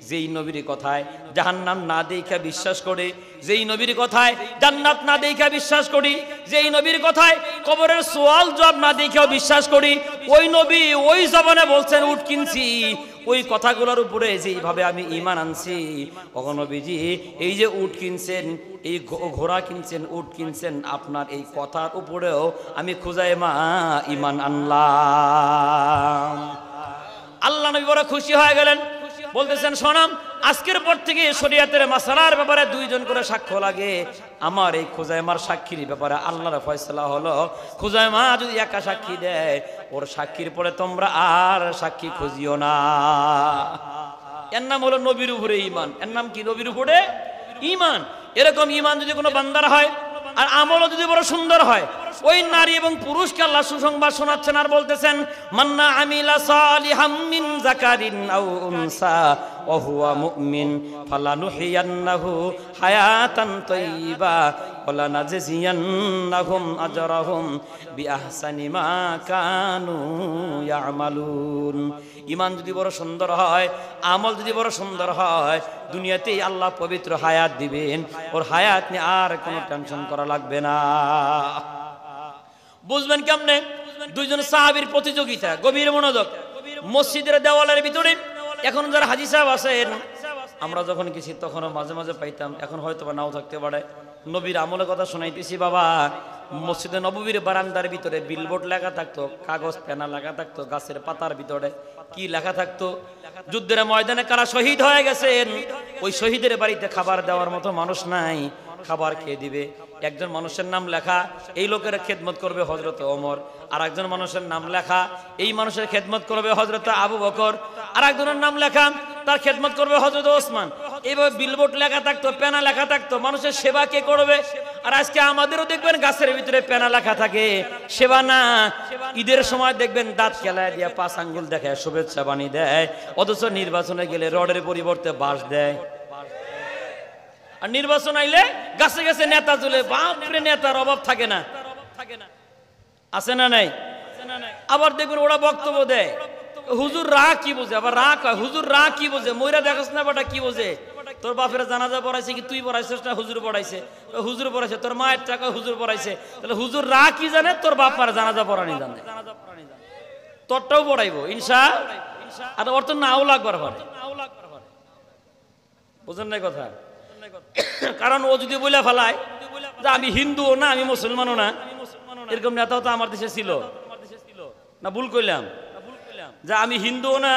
যেই নবীর কথায় জাহান্নাম না দেখে বিশ্বাস করে, যেই নবীর কথায় জান্নাত না দেখে বিশ্বাস করি, যেই নবীর কথায় কবরের সওয়াল জবাব না দেখেও বিশ্বাস করি, ওই নবী ওই জবানে বলছেন উট কিনছি। ওই কথাগুলোর উপরে যেইভাবে আমি ঈমান আনছি, ওগো নবীজি এই যে উট কিনছেন, এই ঘোড়া কিনছেন, উট কিনছেন, আপনার এই কথার উপরেও আমি খুজাইমা ঈমান আনলাম। আল্লাহ নবী বড় খুশি হয়ে গেলেন, বলতেছেন, শোনাম আজকের পর থেকে শরীয়তের মাসালার ব্যাপারে দুইজন করে সাক্ষ্য লাগে। আমার এই খুজাইমার সাক্ষীর ব্যাপারে আল্লাহর ফয়সালা হলো, খুজাইমা যদি একা সাক্ষী দেয়, ওর সাক্ষীর পরে তোমরা আর সাক্ষী খুঁজিও না। এর নাম হলো নবীর উপরে ঈমান। এর নাম কি? নবীর উপরে ঈমান। এরকম ঈমান যদি কোনো বান্দার হয় আর আমলও যদি বড় সুন্দর হয়, ওই নারী এবং পুরুষকে আল্লাহ সুসংবাদ শোনাচ্ছেন আর বলতেছেন, মান্না আমিলা সালিহাম মিন যাকারিন আও উনসা ওয়া হুয়া মুমিন ফালানুহিয়ান্নাহু হায়াতান তাইয়্যিবা ওয়া লানাজজিয়ান্নাহুম আজরাহুম বিআহসানি মা কানু ইয়ামালুন। ঈমান যদি বড় সুন্দর হয়, আমল যদি বড় সুন্দর হয়, দুনিয়াতেই আল্লাহ পবিত্র হায়াত দিবেন, ওর হায়াত নিয়ে আর কোনো টেনশন করা লাগবে না। বুঝবেন কেমনে? দুইজন সাহাবীর প্রতিযোগিতা, গভীর মনোযোগ। মসজিদের দেওয়ালের ভিতরে এখন যারা হাজী সাহেব আছেন, আমরা যখন গেছি তখনও মাঝে মাঝে পাইতাম, এখন হয়তো বা নাও থাকতে পারে। নবীর আমলের কথা শোনাইতেছি বাবা। মসজিদে নববীর বারান্দার ভিতরে বিলবোর্ড লেখা থাকতো, কাগজ পেনা লেখা থাকতো, গাছের পাতার ভিতরে কি লেখা থাকতো? যুদ্ধের ময়দানে কারা শহীদ হয়ে গেছেন, ওই শহীদের বাড়িতে খাবার দেওয়ার মতো মানুষ নাই, খাবার খেয়ে দিবে। একজন মানুষের নাম লেখা, এই লোকের খেদমত করবে হযরত ওমর। আর একজন মানুষের নাম লেখা, এই মানুষের খেদমত করবে হযরত আবু বকর। আর একজনের নাম লেখা, তার খেদমত করবে হযরত ওসমান। এইভাবে বিলবোর্ড লেখা থাকতো, পেনা লেখা থাকতো, মানুষের সেবা কে করবে? আর আজকে আমাদেরও দেখবেন গাছের ভিতরে পেনা লেখা থাকে, সেবা না। ঈদের সময় দেখবেন দাঁত কেলায় দিয়া 5 আঙ্গুল দেখায় শুভেচ্ছা বাণী দেয়, অথচ নির্বাচনে গেলে রডের পরিবর্তে বাঁশ দেয়। আর নির্বাচন আইলে গাছে গাছে নেতা চলে, বাপরে নেতার অভাব থাকে না, আছে না নাই? আবার দেখবেন ওরা বক্তব্য দেয়, হুজুর রা কি বোঝে, আবার রা কয় হুজুর রা কি বোঝে, মইরা দেখাস না বেটা কি বোঝে? তোর বাপের জানাজা পড়াইছে কি তুই পড়াইছিস না হুজুর পড়াইছে? হুজুর পড়াইছে। তোর মায়ের টাকা হুজুর পড়াইছে। তাহলে হুজুর রা কি জানে? তোর বাপ মার জানাজা পড়ানি জানে, তোরটাও পড়াইবো ইনশাআল্লাহ। আর ওর তো নাও লাগবার পারে, বুঝেন না কথা? কারণ ও যদি বলে ফেলায় যে আমি হিন্দুও না আমি মুসলমানও না, এরকম নেতাও তো আমার দেশে ছিল না? ভুল কইলাম? যে আমি হিন্দুও না,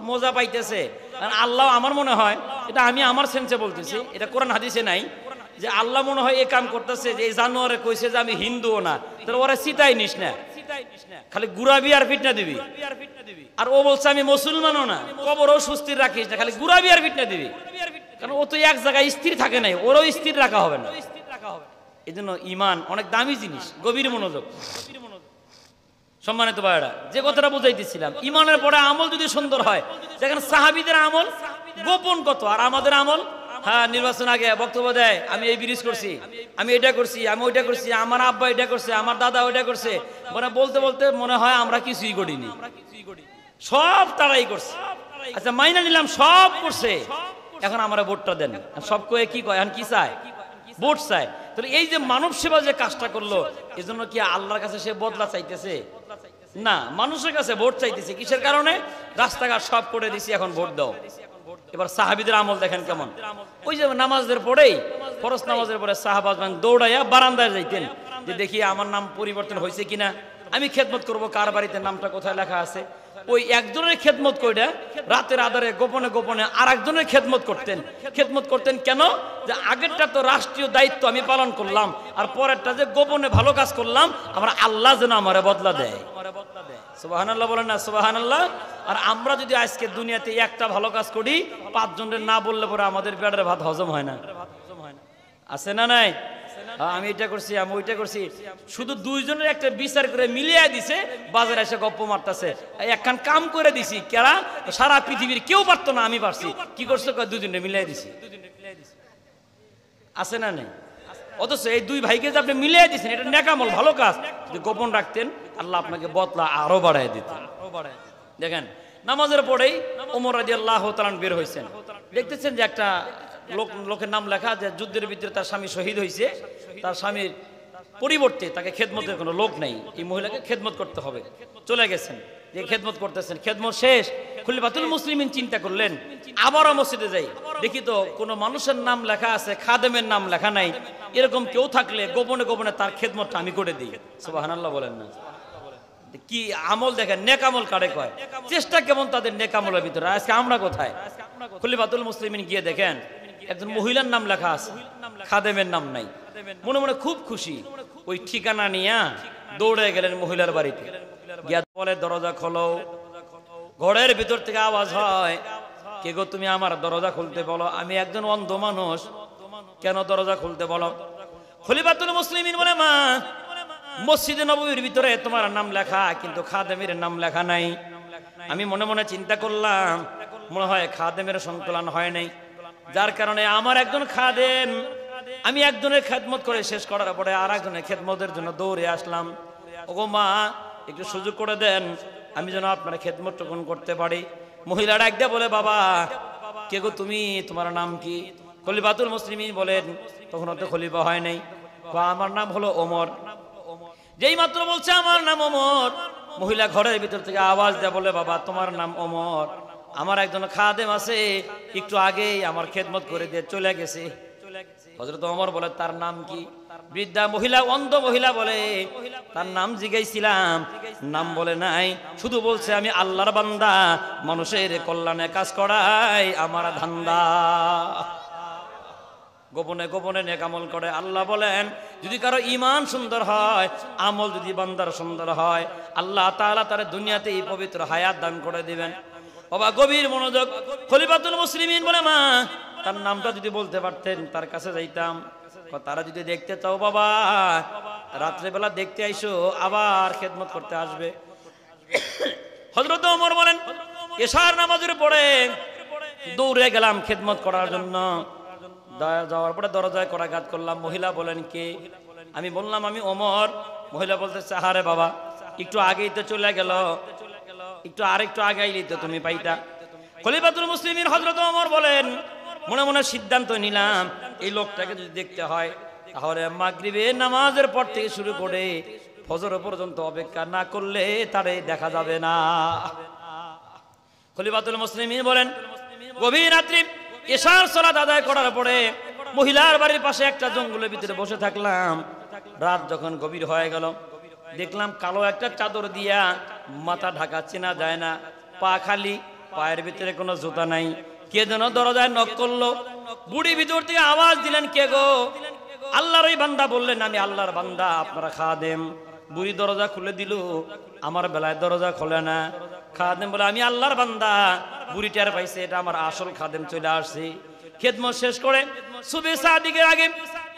মজা পাইতেছে। আল্লাহ আমার মনে হয়, এটা আমি আমার সেন্সে বলতেছি, এটা কোরআন হাদিসে নাই, যে আল্লাহ মনে হয় এই কাম করতেছে যে এই জানোয়ারে কইছে যে আমি হিন্দুও না, তাহলে ওরা চিতাই নিস না, খালি গুড়াবি আর ফিটনা দিবি। আর ও বলছে আমি মুসলমানও না, কবরও সুস্থির রাখিস না, খালি গুড়াবি আর ফিটনা দিবি। কারণ ও তো এক জায়গায় স্থির থাকে নাই, ওরও স্থির রাখা হবে না। এই জন্য ইমান অনেক দামি জিনিস, গভীর মনোযোগ। সম্মানিত ভাইরা, যে কথাটা বুঝাইতেছিলাম, ইমানের পরে আমল যদি সুন্দর হয়, যেখানে সাহাবীদের আমল গোপন কত, আর আমাদের আমল হ্যাঁ নির্বাচন আগে বক্তব্য দেয়, আমি এই ব্রিজ করছি, আমি এটা করছি, আমি ওইটা করছি, আমার আব্বা এটা করছে, আমার দাদা ওইটা করছে, মানে বলতে বলতে মনে হয় আমরা কিছুই করিনি, সব তারাই করছে। আচ্ছা মাইনা নিলাম সব করছে, এখন আমরা ভোটটা দেন, সব কয়ে কি কয়, এখন কি চায়, ভোট চায়। তাহলে এই যে মানব সেবা যে কাজটা করলো, এই জন্য কি আল্লাহর কাছে সে বদলা চাইতেছে না, মানুষের কাছে ভোট চাইতেছে। কিসের কারণে? রাস্তাঘাট সব করে দিছি, এখন ভোট দাও। এবার সাহাবীদের আমল দেখেন কেমন। ওই যে নামাজের পরেই, ফরজ নামাজের পরে সাহাবাগণ দৌড়াইয়া বারান্দায় যাইতেন, যে দেখি আমার নাম পরিবর্তন হয়েছে কিনা, আমি খেদমত করব, কার বাড়িতে নামটা কোথায় লেখা আছে। ওই একজনের খেদমত কইরা রাতের আধারে গোপনে গোপনে আর একজনের খেদমত করতেন কেন? যে আগেরটা তো রাষ্ট্রীয় দায়িত্ব আমি পালন করলাম, আর পরেরটা যে গোপনে ভালো কাজ করলাম, আমার আল্লাহ যেন আমারে বদলা দেয়। সুবহানাল্লাহ বলেন না সুবহানাল্লাহ। আর আমরা যদি আজকে দুনিয়াতে একটা ভালো কাজ করি, 5 জনের না বললে পরে আমাদের পেটের ভাত হজম হয় না, আছে না নাই? আমি এটা করছি, আমি ওইটা করছি, শুধু 2 জনের একটা বিচার করে মিলিয়ে দিছে, বাজারে এসে গপ্প মারতেছে, একখান কাম করে দিছি, কেরা সারা পৃথিবীর কেউ পারতো না, আমি পারছি। কি করছে? 2 জনে মিলিয়ে দিছি, আছে না নাই? অথচ এই 2 ভাইকে যে আপনি মিলিয়ে দিচ্ছেন, এটা নেকামল, ভালো কাজ। যদি গোপন রাখতেন, আল্লাহ আপনাকে বদলা আরো বাড়ায় দিতেন। দেখেন নামাজের পরেই ওমর রাদিয়াল্লাহু তাআলা বের হয়েছেন, দেখতেছেন যে একটা লোকের নাম লেখা, যে যুদ্ধের ভিতরে তার স্বামী শহীদ হয়েছে, তার স্বামীর পরিবর্তে তাকে খেদমতের কোনো লোক নেই, এই মহিলাকে খেদমত করতে হবে। চলে গেছেন, যে খেদমত করতেছেন, খেদমত শেষ, খলিফাতুল মুসলিমিন চিন্তা করলেন আবারও মসজিদে যাই, দেখি তো কোনো মানুষের নাম লেখা আছে, খাদেমের নাম লেখা নাই, এরকম কেউ থাকলে গোপনে গোপনে তার খেদমতটা আমি করে দিই। সুবহানাল্লাহ বলেন না? কি আমল দেখেন, নেকামল কারে কয়, চেষ্টা কেমন তাদের নেকামলের ভিতরে। আজকে আমরা কোথায়? খলিফাতুল মুসলিমিন গিয়ে দেখেন একজন মহিলার নাম লেখা আছে, খাদেমের নাম নাই। মনে মনে খুব খুশি, ওই ঠিকানা নিয়ে দৌড়ে গেলেন মহিলার বাড়িতে, গিয়া বলে দরজা খোলো। ঘরের ভিতর থেকে আওয়াজ হয়, কে গো তুমি আমার দরজা খুলতে বলো, আমি একজন অন্ধ মানুষ, কেন দরজা খুলতে বলো? খলিফাতুল মুসলিমিন বলে, মা মসজিদে নববীর ভিতরে তোমার নাম লেখা, কিন্তু খাদেমের নাম লেখা নাই। আমি মনে মনে চিন্তা করলাম, মনে হয় খাদেমের সংকলন হয় নাই, যার কারণে আমার একজন খাদেম, আমি একজনের খেদমত করে শেষ করার পরে আর একজনের খেদমতের জন্য দৌড়ে আসলাম। ওগো মা, একটু সুযোগ করে দেন, আমি যেন আপনার খেদমত টুকুন করতে পারি। মহিলারা একদা বলে, বাবা কে গো তুমি, তোমার নাম কি? খলিফাতুল মুসলিমিন বলেন, তখন তো খলিফা হয় নাই, আমার নাম হলো ওমর। যেই মাত্র বলছে আমার নাম ওমর, মহিলা ঘরের ভিতর থেকে আওয়াজ দেয়, বলে বাবা তোমার নাম ওমর, আমার একজন খাদেম আছে, একটু আগেই আমার খেদমত করে দিয়ে চলে গেছে। হযরত ওমর বলে, তার নাম কি? বৃদ্ধা মহিলা, অন্ধ মহিলা বলে, তার নাম জিজ্ঞাসিলাম, নাম বলে নাই, শুধু বলছে আমি আল্লাহর বান্দা, মানুষের কল্যাণে কাজ করাই আমার ধান্দা। গোপনে গোপনে নেক আমল করে। আল্লাহ বলেন, যদি কারো ঈমান সুন্দর হয়, আমল যদি বান্দার সুন্দর হয়, আল্লাহ তাআলা তার দুনিয়াতেই পবিত্র হায়াত দান করে দিবেন। বাবা গভীর মনোযোগ। খলিফাতুল মুসলিমিন বলে, মা তার নামটা যদি বলতে পারতেন, তার কাছে যাইতাম। তারা যদি দেখতে চাও বাবা, রাত্রে বেলা দেখতে আইসো, আবার খেদমত করতে আসবে। হযরত ওমর বলেন, এশার নামাজের পরে দৌড়ে গেলাম খেদমত করার জন্য। যাওয়ার পরে দরজায় করাঘাত করলাম। মহিলা বলেন, কে? আমি বললাম, আমি ওমর। মহিলা বলতেছে, আহারে বাবা, একটু আগেই তো চলে গেল, একটু আরেকটু আগে আইলি তো তুমি পাইতা। খলিফাতুল মুসলিমিন হযরত ওমর বলেন, মনে মনে সিদ্ধান্ত নিলাম, এই লোকটাকে যদি দেখতে হয়, তাহলে মাগরিবের নামাজের পর থেকে শুরু করে ফজর পর্যন্ত অপেক্ষা না করলে তারে দেখা যাবে না। খলিফাতুল মুসলিমিন বলেন, গভীর রাত্রি এশার সালাত আদায় করার পরে মহিলার বাড়ির পাশে একটা জঙ্গলের ভিতরে বসে থাকলাম। রাত যখন গভীর হয়ে গেল, দেখলাম কালো একটা চাদর দিয়া মাথা ঢাকা, চেনা যায় না। পা খালি, পায়ের ভিতরে কোনো জুতা নাই। কে যেন দরজায় নক করলো, বুড়ি ভিতর থেকে আওয়াজ দিলেন, কে গো? আল্লাহর ওই বান্দা বললেন, আমি আল্লাহর বান্দা, আপনারা খাদেম। বুড়ি দরজা খুলে দিল, আমার বেলায় দরজা খোলে না। খাদেম বলে, আমি আল্লাহর বান্দা। বুড়ি টের পাইছে এটা আমার আসল খাদেম, চলে আসছে। খেদমত শেষ করে সুবহে সাদিকের আগে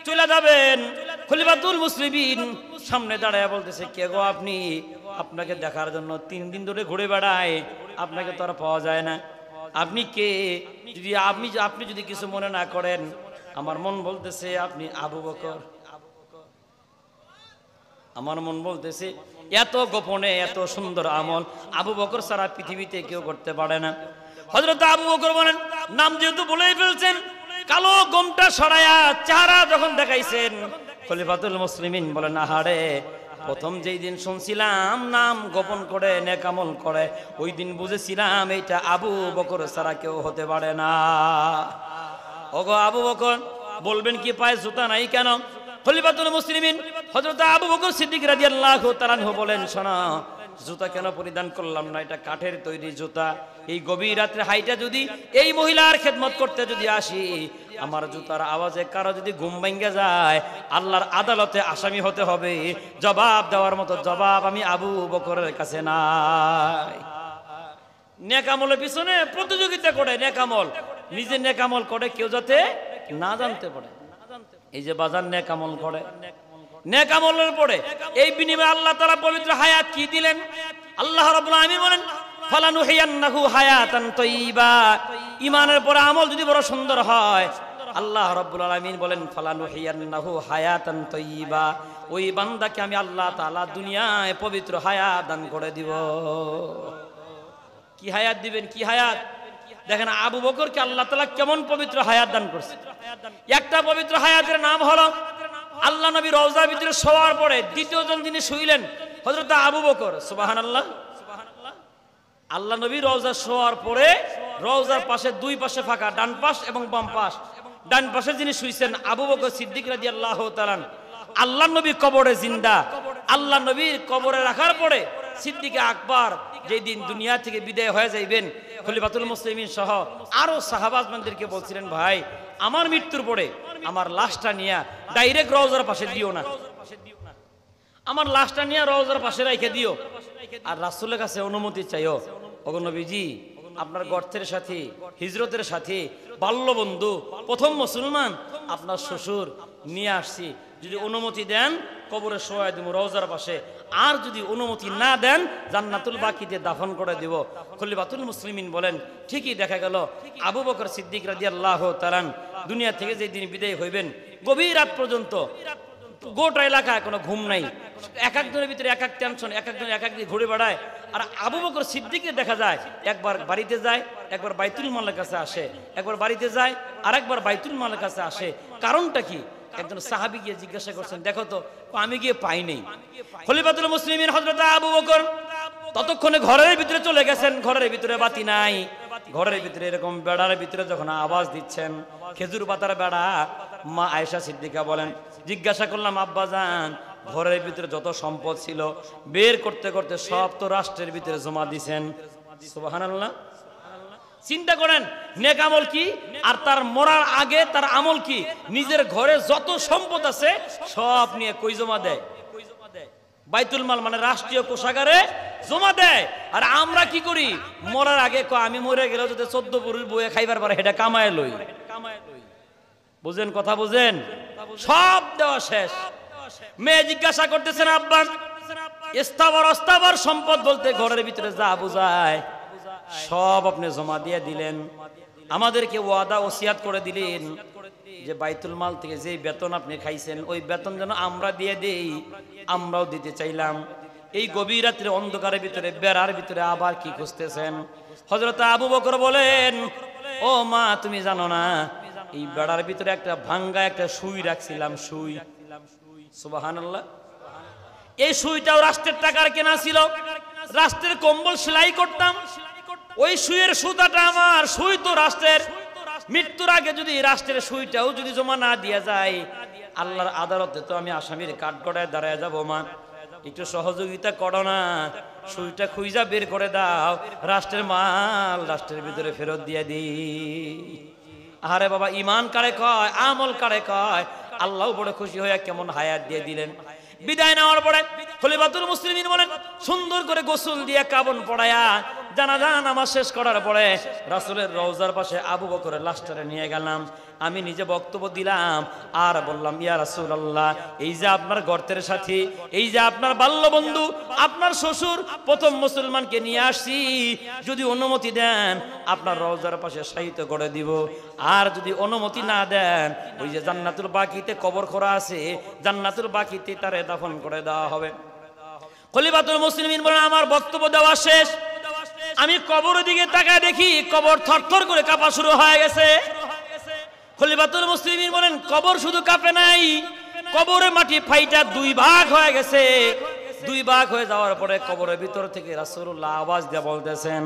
চলে যাবেন, খলিফাতুল মুসলিমিন সামনে দাঁড়ায় বলতেছে, কে গো আপনি? আপনাকে দেখার জন্য 3 দিন ধরে ঘুরে বেড়ায়, আপনাকে তো আর পাওয়া যায় না। আপনি কে? আপনি যদি কিছু মনে না করেন, আমার মন বলতেছে আপনি আবু বকর। আমার মন বলতেছে এত গোপনে এত সুন্দর আমল আবু বকর সারা পৃথিবীতে কেউ করতে পারে না। হযরত আবু বকর বলেন, নাম যেহেতু বলেই ফেলছেন, কালো গোমটা সরায়া চেহারা যখন দেখাইছেন, খলিফাতুল মুসলিমিন বলেন, আহারে, প্রথম যেই দিন শুনছিলাম নাম গোপন করে নেক আমল করে, ওই দিন বুঝেছিলাম এইটা আবু বকর ছাড়া কেউ হতে পারে না। ওগো আবু বকর, বলবেন কি পায়ে জুতা নাই কেন? খলিফাতুল মুসলিমিন হযরত আবু বকর সিদ্দিক রাদিয়াল্লাহু তাআলা আনহু বলেন, শোনো, জুতা কেন পরিধান করলাম না? এটা কাঠের তৈরি জুতা। এই গভীর রাত্রে হাইটা যদি এই মহিলার খেদমত করতে যদি আসি, আমার জুতার আওয়াজে কারো যদি ঘুম ভেঙে যায়, আল্লাহর আদালতে আসামি হতে হবে। জবাব দেওয়ার মতো জবাব আমি আবু বকরের কাছে নাই। নেকামলের পিছনে প্রতিযোগিতা করে, নেকামল নিজে নেকামল করে কেউ যাতে না জানতে পারে। এই যে বাজার নেকামল করে, নেকামলের পরে এই বিনিময়ে আল্লাহ তাআলা পবিত্র হায়াত কি দিলেন? আল্লাহ রাব্বুল আলামিন বলেন, ফালানুহিয়ান্নাহু হায়াতান তাইয়্যিবা। ঈমানের পরে আমল যদি বড় সুন্দর হয়, আল্লাহ রাব্বুল আলামিন বলেন, ফালানুহিয়ান্নাহু হায়াতান তাইয়্যিবা, ওই বান্দাকে আমি আল্লাহ তাআলা দুনিয়ায় পবিত্র হায়াত দান করে দিব। কি হায়াত দিবেন? কি হায়াত? দেখেন আবু বকরকে আল্লাহ তাআলা কেমন পবিত্র হায়াত দান করছে। একটা পবিত্র হায়াতের নাম হলো, আল্লাহ নবী রওজার ভিতরে শোয়ার পরে দ্বিতীয় জন যিনি শুইলেন হযরত আবু বকর। সুবহানাল্লাহ। আল্লাহ নবী রওজা শোয়ার পরে রওজার পাশে দুই পাশে ফাঁকা, ডান পাশ এবং বাম পাশ। ডান পাশে যিনি শুইছেন আবু বকর সিদ্দিক রাদিয়াল্লাহু তাআলা। আল্লাহ নবী কবরে জিন্দা। আল্লাহ নবীর কবরে রাখার পরে সিদ্দিকে আকবর যেই দিন দুনিয়া থেকে বিদায় হয়ে যাইবেন, খলিফাতুল মুসলিমিন সহ আরো সাহাবাজমানদেরকে বলছিলেন, ভাই আমার মৃত্যুর পরে আমার লাশটা নিয়ে ডাইরেক্ট রওজার পাশে দিও না, আমার লাশটা নিয়ে রওজার পাশে রেখে দিও, আর রাসূলের কাছে অনুমতি চাইও। ওগো নবীজি, আপনার গর্তের সাথী, হিজরতের সাথী, বাল্য বন্ধু, প্রথম মুসলমান, আপনার শ্বশুর নিয়ে আসছি, যদি অনুমতি দেন কবরে শোয়াই দেব রওজার পাশে, আর যদি অনুমতি না দেন জান্নাতুল বাকিতে দাফন করে দেব। খলিফাতুল মুসলিমিন বলেন, ঠিকই দেখা গেল আবু বকর সিদ্দিক রাদিয়াল্লাহু তাআলা দুনিয়া থেকে যেই দিন বিদায় হইবেন, গভীর রাত পর্যন্ত গোটা এলাকায় কোনো ঘুম নাই। এক একজনের ভিতরে এক এক টেনশন, এক একজন এক এক দিকে ঘুরে বেড়ায়। আর আবু বকর সিদ্দিককে দেখা যায় একবার বাড়িতে যায়, একবার বাইতুল মালের কাছে আসে, একবার বাড়িতে যায় আর একবার বাইতুল মালের কাছে আসে। কারণটা কি? একজন সাহাবী গিয়ে জিজ্ঞাসা করছেন, দেখো তো, আমি গিয়ে পাই নাই। খলিফাতুল মুসলিমিন হযরত আবু বকর ততক্ষণে ঘরের ভিতরে চলে গেছেন, ঘরের ভিতরে বাতি নাই। ঘরের ভিতরে এরকম বেড়ার ভিতরে যখন আওয়াজ দিচ্ছেন, খেজুর পাতার বেড়া, মা আয়েশা সিদ্দিকা বলেন, জিজ্ঞাসা করলাম, আব্বাজান, ঘরের ভিতরে যত সম্পদ ছিল বের করতে করতে সব তো রাষ্ট্রের ভিতরে জমা দিছেন। সুবহানাল্লাহ। চিন্তা করেন নেক আমল কি, আর তার মরার আগে তার আমল কি। নিজের ঘরে যত সম্পদ আছে সব নিয়ে কই জমা দেয়? বাইতুল মাল মানে রাষ্ট্রীয় কোষাগারে জমা দেয়। আর আমরা কি করি? মরার আগে আমি মরে গেলে যদি 14 পুরুষ বইয়ে খাইবার পারে সেটা কামায় লই। বুঝেন কথা? বুঝেন? সব দেওয়া শেষ। মেয়ে জিজ্ঞাসা করতেছেন, আব্বা, স্থাবর অস্থাবর সম্পদ বলতে ঘরের ভিতরে যা বোঝায় সব আপনি জমা দিয়ে দিলেন। আমাদেরকে ওয়াদা ওসিয়াত করে দিলেন যে বাইতুল মাল থেকে যে বেতন আপনি খাইছেন ওই বেতন যেন আমরা দিয়ে দেই। আমরাও দিতে চাইলাম। এই গভীর রাত্রে অন্ধকারের ভিতরে বেড়ার ভিতরে আবার কি খুঁজতেছেন? হযরত আবু বকর বলেন, ও মা, তুমি জানো না এই বেড়ার ভিতরে একটা ভাঙ্গা একটা সুই রাখছিলাম, সুই। সুবহানাল্লাহ। এই সুইটাও রাষ্ট্রের টাকার কেনা ছিল। রাষ্ট্রের কম্বল সেলাই করতাম। ওই সুইয়ের সুতাটা আমার, সুই তো রাষ্ট্রের। মৃত্যুর আগে যদি রাষ্ট্রের সুইটাও যদি জমা না দিয়া যায়, আল্লাহর আদালতে তো আমি আসামির কাঠগড়ায় দাঁড়ায় যাবো। মা, একটু সহযোগিতা করো না। সুইটা খুইজা বের করে দাও, রাষ্ট্রের মাল রাষ্ট্রের ভিতরে ফেরত দিয়ে দি। আরে বাবা, ইমান কারে কয়, আমল কারে কয়। আল্লাহ বড় খুশি হয়ে কেমন হায়াত দিয়ে দিলেন। বিদায় নেওয়ার পরে খলিফাতুল মুসলিমিন বলেন, সুন্দর করে গোসল দিয়ে কাফন পড়ায়া জানাজা নামাজ শেষ করার পরে রাসূলের রওজার পাশে আবু বকরের লাশটারে নিয়ে গেলাম। আমি নিজে বক্তব্য দিলাম আর বললাম, ইয়া রাসূলুল্লাহ, এই যে আপনার গর্তের সাথী, এই যে আপনার বাল্য বন্ধু, আপনার শ্বশুর প্রথম মুসলমানকে নিয়ে আসছি, যদি অনুমতি দেন আপনার রওজার পাশে শায়িত করে দিব, আর যদি অনুমতি না দেন ওই যে জান্নাতুল বাকিতে কবর খোঁড়া আছে, জান্নাতুল বাকিতে তারে দাফন করে দেওয়া হবে। খলিফাতুল মুসলিমিন বলেন, আমার বক্তব্য দেওয়া শেষ, আমি কবরের দিকে তাকায় দেখি কবর থরথর করে কাঁপা শুরু হয়ে গেছে। খলিফাতুল মুসলিমিন বলেন, কবর শুধু কাঁপে নাই, কবরের মাটি ফাইটা দুই ভাগ হয়ে গেছে। দুই ভাগ হয়ে যাওয়ার পরে কবরের ভিতর থেকে রাসূলুল্লাহ আওয়াজ দিয়ে বলতেছেন,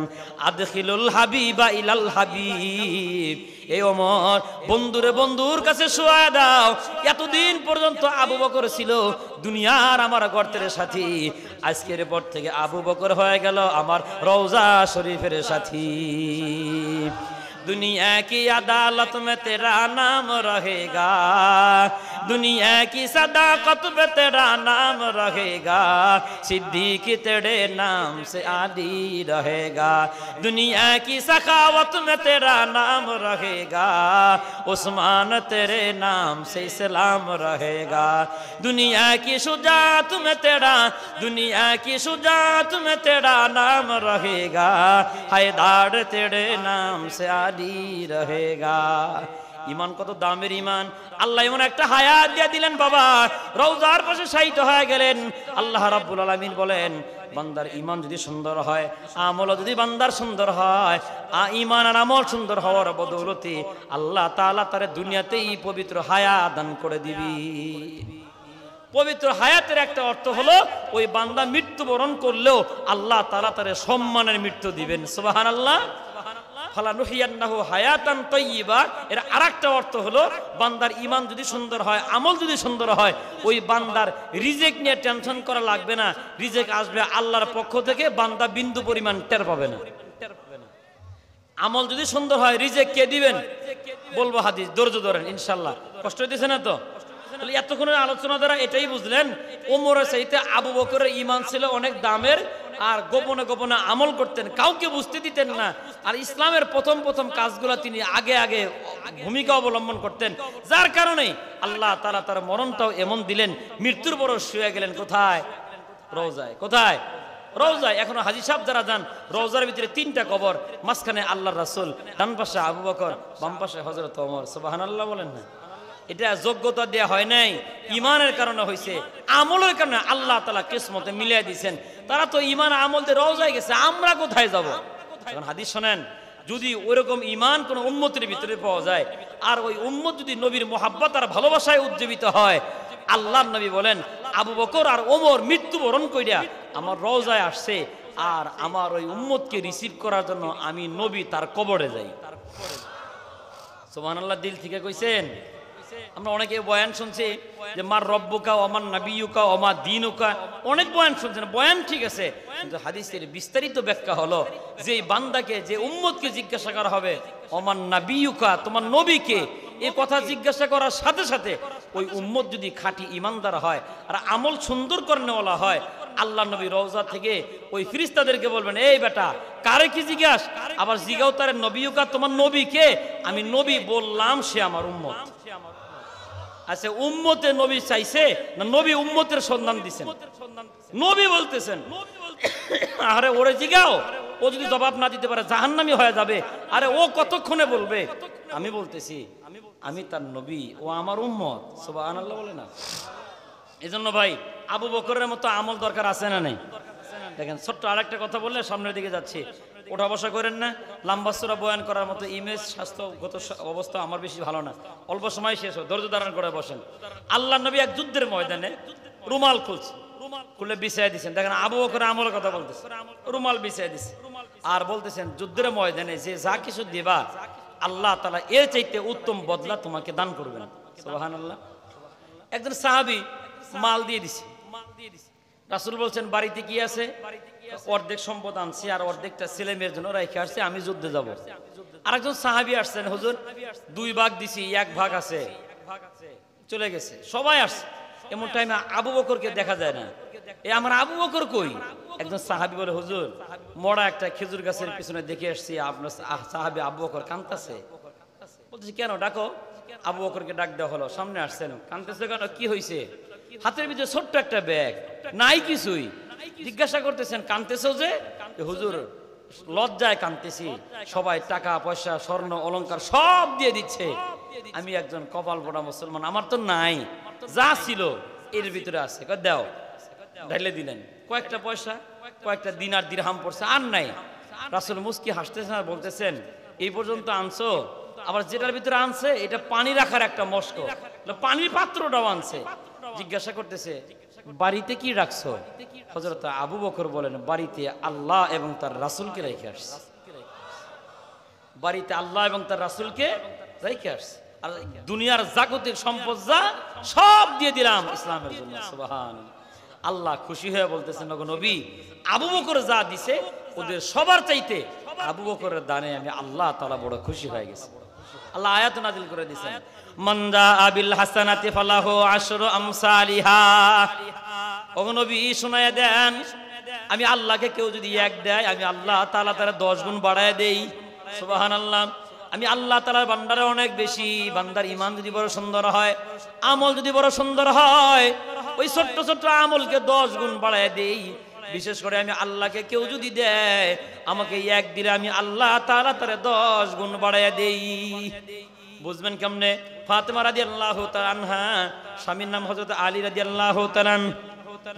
আদখিলুল হাবিবা ইলাল হাবিব, এই ওমর, বন্ধুরে বন্ধুর কাছে শোয়া দাও। এতদিন পর্যন্ত আবু বকর ছিল দুনিয়ার আমার গর্তের সাথী, আজকের পর থেকে আবু বকর হয়ে গেল আমার রওজা শরীফের সাথী। दुनिया की अदालत में तेरा नाम रहेगा, दुनिया की सदाकत में तेरा नाम रहेगा, सिद्दीक तेरे नाम से आदी रहेगा, दुनिया की सखावत में तेरा नाम रहेगा, उस्मान तेरे नाम से इस्लाम रहेगा, दुनिया की शुजात में तेरा, दुनिया की शुजात में तेरा नाम रहेगा, हैदार तेरे नाम से रहेगा। ইমান কত দামের ইমান! আল্লাহ এমন একটা হায়াত দিয়ে দিলেন বাবা, রওজার পাশে শায়িত হয়ে গেলেন। আল্লাহ রাব্বুল আলামিন বলেন, বান্দার ইমান যদি সুন্দর হয়, আমল যদি বান্দার সুন্দর হয়, ইমান আর আমল সুন্দর হওয়ার বদৌলতে আল্লাহ তাআলা তার দুনিয়াতেই পবিত্র হায়াত দান করে দিবি। পবিত্র হায়াতের একটা অর্থ হলো ওই বান্দা মৃত্যুবরণ করলেও আল্লাহ তাআলা তার সম্মানের মৃত্যু দিবেন। সুবহানাল্লাহ। ফালানুহিয়ান্নাহু হায়াতান তাইয়্যিবা, এর আরেকটা অর্থ হলো বান্দার ঈমান যদি সুন্দর হয়, আমল যদি সুন্দর হয়, ওই বান্দার রিজেক নিয়ে টেনশন করা লাগবে না। রিজেক আসবে আল্লাহর পক্ষ থেকে, বান্দা বিন্দু পরিমাণ টের পাবে না। আমল যদি সুন্দর হয়, রিজেক কে দিবেন? বলবো হাদিস, ধৈর্য ধরেন ইনশাআল্লাহ। কষ্ট হইতেছে না তো? তাহলে এতক্ষণের আলোচনা দ্বারা এটাই বুঝলেন, ওমরের চাইতে আবু বকরের ঈমান ছিল অনেক দামের, আর গোপনে গোপনে আমল করতেন, কাউকে বুঝতে দিতেন না। আর ইসলামের প্রথম প্রথম কাজগুলো তিনি আগে আগে ভূমিকা অবলম্বন করতেন, যার কারণে আল্লাহ তাআলা তার মরণটাও এমন দিলেন, মৃত্যুর পরও শুয়ে গেলেন কোথায়? রওজায়। কোথায়? রওজায়। এখনো হাজী সাহেব যারা যান, রওজার ভিতরে 3টা কবর, মাঝখানে আল্লাহর রাসূল, ডান পাশে আবু বকর, বাম পাশে হযরত ওমর। সুবহানাল্লাহ বলেন না? এটা যোগ্যতা দেয়া হয় নাই, ইমানের কারণে হয়েছে, আমলের কারণে আল্লাহ তাআলা কিসমতে মিলিয়ে দিয়েছেন। তারা তো ইমান আমল দিয়ে রওজায় গেছে, আমরা কোথায় যাব? এখন হাদিস শোনেন, যদি ওইরকম ইমান কোন উম্মতের ভিতরে পাওয়া যায়, আর ওই উম্মত যদি নবীর মোহাব্বত আর ভালোবাসায় উজ্জীবিত হয়, আল্লাহর নবী বলেন, আবু বকর আর ওমর মৃত্যুবরণ কইরা আমার রওজায় আসছে, আর আমার ওই উম্মতকে রিসিভ করার জন্য আমি নবী তার কবরে যাই। সুবহানাল্লাহ। দিল থেকে কইছেন। আমরা অনেকে বয়ান শুনছি যে মার রব্বুকা ওমান নাবিয়ুকা ওমা দীনুকা, অনেক বয়ান শুনছেন, বয়ান ঠিক আছে, কিন্তু হাদিসের বিস্তারিত ব্যাখ্যা হলো যে এই বান্দাকে, যে উম্মতকে জিজ্ঞাসা করা হবে ওমান নাবিয়ুকা, তোমার নবীকে, এই কথা জিজ্ঞাসা করার সাথে সাথে ওই উম্মত যদি খাঁটি ইমানদার হয় আর আমল সুন্দর করেনেওয়ালা হয়, আল্লাহ নবী রওজা থেকে ওই ফেরেশতাদেরকে বলবেন, এই বেটা কারে কি জিজ্ঞাস? আবার জিগাও তারে নবিয়ুকা, তোমার নবীকে। আমি নবী বললাম, সে আমার উম্মত। আচ্ছা, উম্মতে নবী চাইছে না নবী উম্মতের সন্ধান দিচ্ছেন? নবী বলতেছেন। আরে ওরে জিগাও, ও যদি জবাব না দিতে পারে জাহান্নামী হয়ে যাবে। আরে ও কতক্ষণে বলবে? আমি বলতেছি আমি তার নবী, ও আমার উম্মত। সুবহানাল্লাহ বলে না? এজন্য ভাই, আবু বকরের মতো আমল দরকার আছে না নাই? দেখেন, ছোট্ট আরেকটা কথা বললে সামনের দিকে যাচ্ছি, ওঠা বসা করেন না। লম্বা চূড়া বয়ান করার মতো ইমেজ, স্বাস্থ্যগত অবস্থা আমার বেশি ভালো না, অল্প সময় শেষ হয়, ধৈর্য ধারণ করে বসেন। আল্লাহ নবী এক যুদ্ধের ময়দানে রুমাল খুলছে, খুলে বিছাই দিচ্ছেন। দেখেন, আবু বকরের আমলের কথা বলতেছে, রুমাল বিছাই দিচ্ছে, আর বলতেছেন যুদ্ধের ময়দানে যে যা কিছু দিবা, আল্লাহ তাআলা এর চাইতে উত্তম বদলা তোমাকে দান করবেন। সুবহানাল্লাহ। একজন সাহাবী মাল দিয়ে দিছে, রাসূল বলছেন বাড়িতে কি আছে? অর্ধেক সম্পদ আনছি আর অর্ধেকটা ছেলে মেয়ের জন্য রেখে আসছি, আমি যুদ্ধে যাব। আরেকজন সাহাবী আসছেন, হুজুর 2 ভাগ দিছি, 1 ভাগ আছে, চলে গেছে। সবাই আসছে, এমন টাইমে আবু বকরকে দেখা যায় না। আমার আবু বকর কই? একজন সাহাবী বলে, হুজুর মরা একটা খেজুর গাছের পিছনে দেখে আসছি, আপনার সাহাবী আবু বকর কাঁদতেছে। বলতেছি কেন, ডাকো। আবু বকরকে ডাক দেওয়া হলো, সামনে আসছেন। কাঁদতেছে কেন, কি হয়েছে? হাতের ভিতরে ছোট্ট একটা ব্যাগ, নাই কিছুই। জিজ্ঞাসা করতেছেন কাঁদতেছো যে? হুজুর লজ্জায় কাঁদতেছি, সবাই টাকা পয়সা স্বর্ণ অলংকার সব দিয়ে দিচ্ছে, আমি একজন কপাল পোড়া মুসলমান, আমার তো নাই, যা ছিল এর ভিতরে আছে, দাও। ঢেলে দিলেন কয়েকটা পয়সা, কয়েকটা দিনার দিরহাম পড়ছে, আর নাই। রাসূল মুস্কি হাসতেছেন আর বলতেছেন, এই পর্যন্ত আনছো, আবার যেটার ভিতরে আনছে এটা পানি রাখার একটা মস্ক, পানির পাত্রটাও আনছে। জিজ্ঞাসা করতেছে বাড়িতে কি রাখছো? হযরত আবু বকর বলেন, বাড়িতে আল্লাহ এবং তার রাসূলকে রেখে আসছে। বাড়িতে আল্লাহ এবং তার রাসূলকে রেখে আসছে, আর দুনিয়ার জাগতিক সম্পদ যা সব দিয়ে দিলাম ইসলামের জন্য। সুবহানাল্লাহ। আল্লাহ খুশি হয়ে বলতেছেন, ওগো নবী, আবু বকর যা দিছে ওদের সবার চাইতে আবু বকরের দানে আমি আল্লাহ তাআলা বড় খুশি হয়ে গেছি। আল্লাহ আয়াত নাযিল করে দিয়েছেন, মানদা আবিল হাসানাতি ফালাহু আশরু আমসালিহা। ওগো নবী শোনায়া দেন, আমি আল্লাহকে কেউ যদি 1 দেয়, আমি আল্লাহ তাআলা তার 10 গুণ বাড়ায় দেই। সুবহানাল্লাহ। আমি আল্লাহ তাআলার বান্দারে অনেক বেশি, বান্দার ঈমান যদি বড় সুন্দর হয়, আমল যদি বড় সুন্দর হয়, ওই ছোট্ট ছোট্ট আমলকে 10 গুণ বাড়ায় দেই। বিশেষ করে আমি আল্লাহকে কেউ যদি দেয়, আমাকে 1 দিলে আমি আল্লাহ তাআলা তারে 10 গুণ বাড়ায় দেই। বুঝবেন কেমনে? ফাতেমা রাদিয়াল্লাহু তাআলা আনহা, স্বামীর নাম হযরত আলী রাদিয়াল্লাহু তাআলা,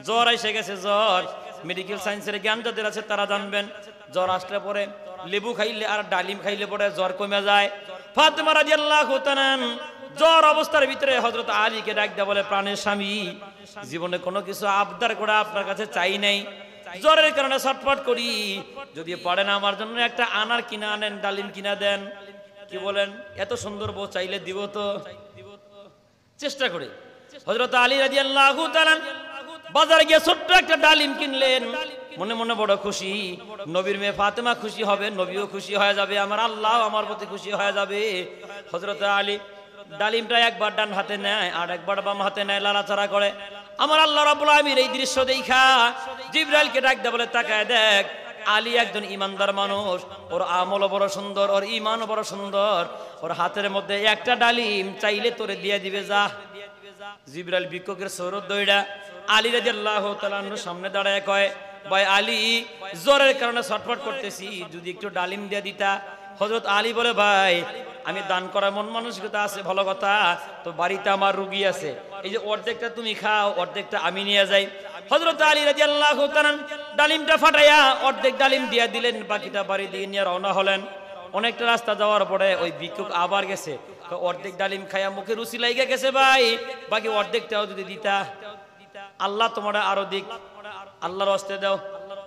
জ্বর এসে গেছে। জ্বর মেডিকেল সায়েন্সের জ্ঞান যাদের আছে তারা জানবেন, জ্বর আসলে পরে লেবু খাইলে আর ডালিম খাইলে পরে জ্বর কমে যায়। ফাতেমা রাদিয়াল্লাহু তাআলা জ্বর অবস্থার ভিতরে হযরত আলীকে ডাক দেয়া বলে, প্রাণের স্বামী, জীবনে কোনো কিছু আবদার করে আপনার কাছে চাই নাই, জ্বরের কারণে ছটফট করি, যদি পারেন আমার জন্য একটা আনার কিনা আনেন, ডালিম কিনা দেন। কি বলেন, এত সুন্দর বউ চাইলে দিব তো, চেষ্টা করি। হযরত আলী রাদিয়াল্লাহু তাআলা বাজারে গিয়ে ছোট্ট একটা ডালিম কিনলেন, মনে মনে বড় খুশি। নবীর মেয়ে ফাতেমা খুশি হবে, নবীও খুশি হয়ে যাবে, আমার আল্লাহ আমার প্রতি খুশি হয়ে যাবে। হযরত আলী ডালিমটা একবার ডান হাতে নেয় আর একবার বাম হাতে নেয়, লাড়াচাড়া করে। আমার আল্লাহ রাব্বুল আলামিন এই দৃশ্য দেখা জিবরাইলকে ডাক দেয়া বলে, তাকায় দেখ, আলী একজন ইমানদার মানুষ, ওর আমলও বড় সুন্দর, ওর ঈমানও বড় সুন্দর, ওর হাতের মধ্যে একটা ডালিম চাইলে তোরে দিয়ে দিবে, যা। জিবরাইল ভিক্ষুকের সৌরত দইড়া আলী রাদিয়াল্লাহু তাআলা সামনে দাঁড়ায় কয়, ভাই আলী, জ্বরের কারণে ছটফট করতেছি, যদি একটু ডালিম দিয়ে দিতা। হযরত আলী বলে, ভাই আমি দান করার মন মানসিকতা আছে, ভালো কথা, তো বাড়িতে আমার রোগী আছে, এই যে অর্ধেকটা তুমি খাও, অর্ধেকটা আমি নিয়ে যাই। হযরত আলী রাদিয়াল্লাহু তাআলা ডালিমটা ফাটাইয়া অর্ধেক ডালিম দিয়ে দিলেন, বাকিটা বাড়ি দিয়ে নিয়ে রওনা হলেন। অনেকটা রাস্তা যাওয়ার পরে ওই ভিক্ষুক আবার গেছে, অর্ধেক ডালিম খাইয়া মুখে রুচি লাইগা গেছে, ভাই বাকি অর্ধেকটাও যদি দিতা। আল্লাহ তোমার আরো দিক, আল্লাহর হস্তে দাও।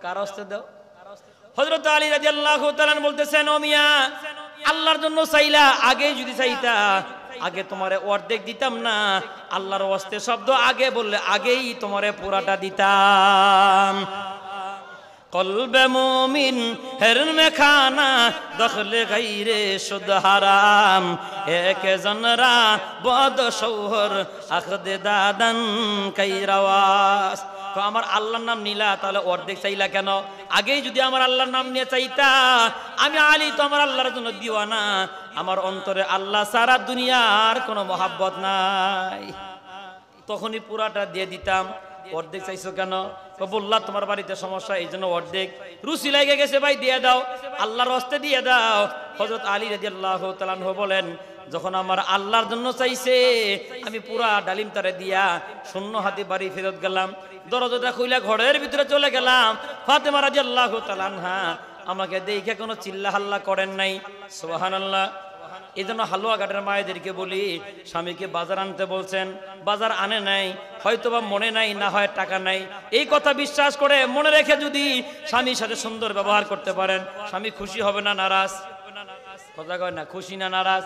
কার হস্তে দাও? হযরত আলী রাদিয়াল্লাহু তাআলা বলতেছেন, ও মিয়া, আল্লাহর জন্য চাইলা, আগে যদি চাইতা আগে তোমারে অর্ধেক দিতাম না, আল্লাহর হস্তে শব্দ আগে বললে আগেই তোমারে পুরাটা দিতাম। কলবে মুমিন হেরন মে খানা দখলে গাইরে শুদ হারাম, এক জনরা বদ শৌহর আখদে দাদান কাইরাওয়াস। তো আমার আল্লাহর নাম নিলা, তাহলে অর্ধেক চাইলা কেন? আগেই যদি আমার আল্লাহর নাম নিয়ে চাইতা, আমি আলী তো আমার আল্লাহর জন্য দিওয়ানা, আমার অন্তরে আল্লাহ সারা দুনিয়ার কোনো মহাব্বত নাই, তখনই পুরাটা দিয়ে দিতাম। অর্ধেক চাইছো কেন? বললা তোমার বাড়িতে সমস্যা, এই জন্য অর্ধেক রুচি লেগে গেছে, ভাই দিয়ে দাও, আল্লাহর হস্তে দিয়ে দাও। হযরত আলী রাদিয়াল্লাহু তাআলা বলেন, যখন আমার আল্লাহর জন্য চাইছে, আমি পুরা ডালিম তারে দিয়া শূন্য হাতে বাড়ি ফেরত গেলাম। দরজাটা খুইলা ঘরের ভিতরে চলে গেলাম। ফাতেমা রাদিয়াল্লাহু তাআলা আমাকে দেখে কোনো চিল্লা হাল্লা করেন নাই। সুবহানাল্লাহ। এই জন্য হালুয়া ঘাটের মায়েদেরকে বলি, স্বামীকে বাজার আনতে বলছেন, বাজার আনে নাই, হয়তোবা মনে নাই, না হয় টাকা নাই, এই কথা বিশ্বাস করে মনে রেখে যদি স্বামীর সাথে সুন্দর ব্যবহার করতে পারেন, স্বামী খুশি হবে না নারাজ? কথা কয় না, খুশি না নারাজ?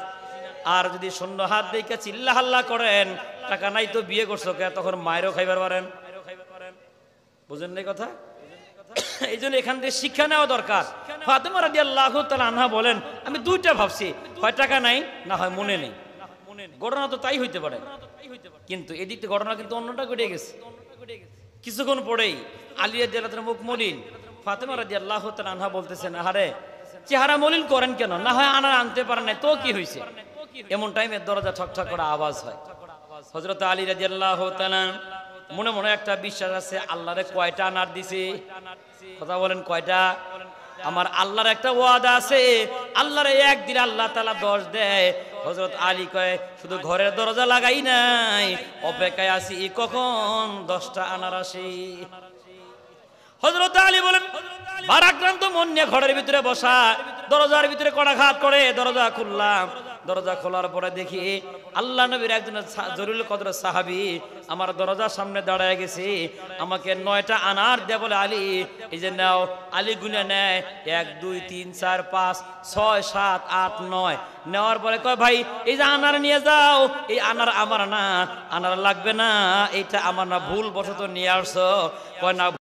আর যদি শূন্য হাত দেখে চিল্লা হাল্লা করেন, টাকা নাই তো বিয়ে করছো কে, তখন মায়েরও খাইবার পারেন। বুঝেন না কথা? এই জন্য এখান থেকে শিক্ষা নেওয়া দরকার। ফাতেমা রাদিয়াল্লাহু তাআলা আনহা বলেন, আমি দুইটা ভাবছি, হয় টাকা নাই না হয় মনে নেই। ঘটনা তো তাই হইতে পারে, কিন্তু এদিক থেকে ঘটনা কিন্তু অন্যটা ঘটে গেছে। কিছুক্ষণ পরেই আলী রাদিয়াল্লাহু তাআলা মুখ মলিন, ফাতেমা রাদিয়াল্লাহু তাআলা আনহা বলতেছেন, আহারে চেহারা মলিন করেন কেন? না হয় আনার আনতে পারেন না তো কি হয়েছে? এমন টাইমে দরজা ঠকঠক করে আওয়াজ হয়। হযরত আলী রাদিয়াল্লাহু তাআলা মনে মনে একটা বিশ্বাস আছে, আল্লাহরে কয়টা আনার দিছে? কথা বলেন কয়টা? আমার আল্লাহর একটা ওয়াদা আছে, আল্লাহরে একদিন আল্লাহ তাআলা 10 দেয়। হযরত আলী কয়, শুধু ঘরের দরজা লাগাই নাই, অপেক্ষায় আছি কখন 10টা আনার আসে। হযরত আলী বলেন, ভারাক্রান্ত মন নিয়ে ঘরের ভিতরে বসা, দরজার ভিতরে কড়াঘাত করে দরজা খুললাম। দরজা খোলার পরে দেখি আল্লাহ নবীর একজন জরুরুল কদর সাহাবী আমার দরজার সামনে দাঁড়ায় গেছে। আমাকে 9টা আনার দেয় বলে, আলী এই যে নাও। আলী গুনে নেয় 1 2 3 4 5 6 7 8 9। নেওয়ার পরে কয়, ভাই এই যে আনার নিয়ে যাও, এই আনার আমার না, আনার লাগবে না, এইটা আমার না, ভুল বশত নিয়ে আসছো। কয় না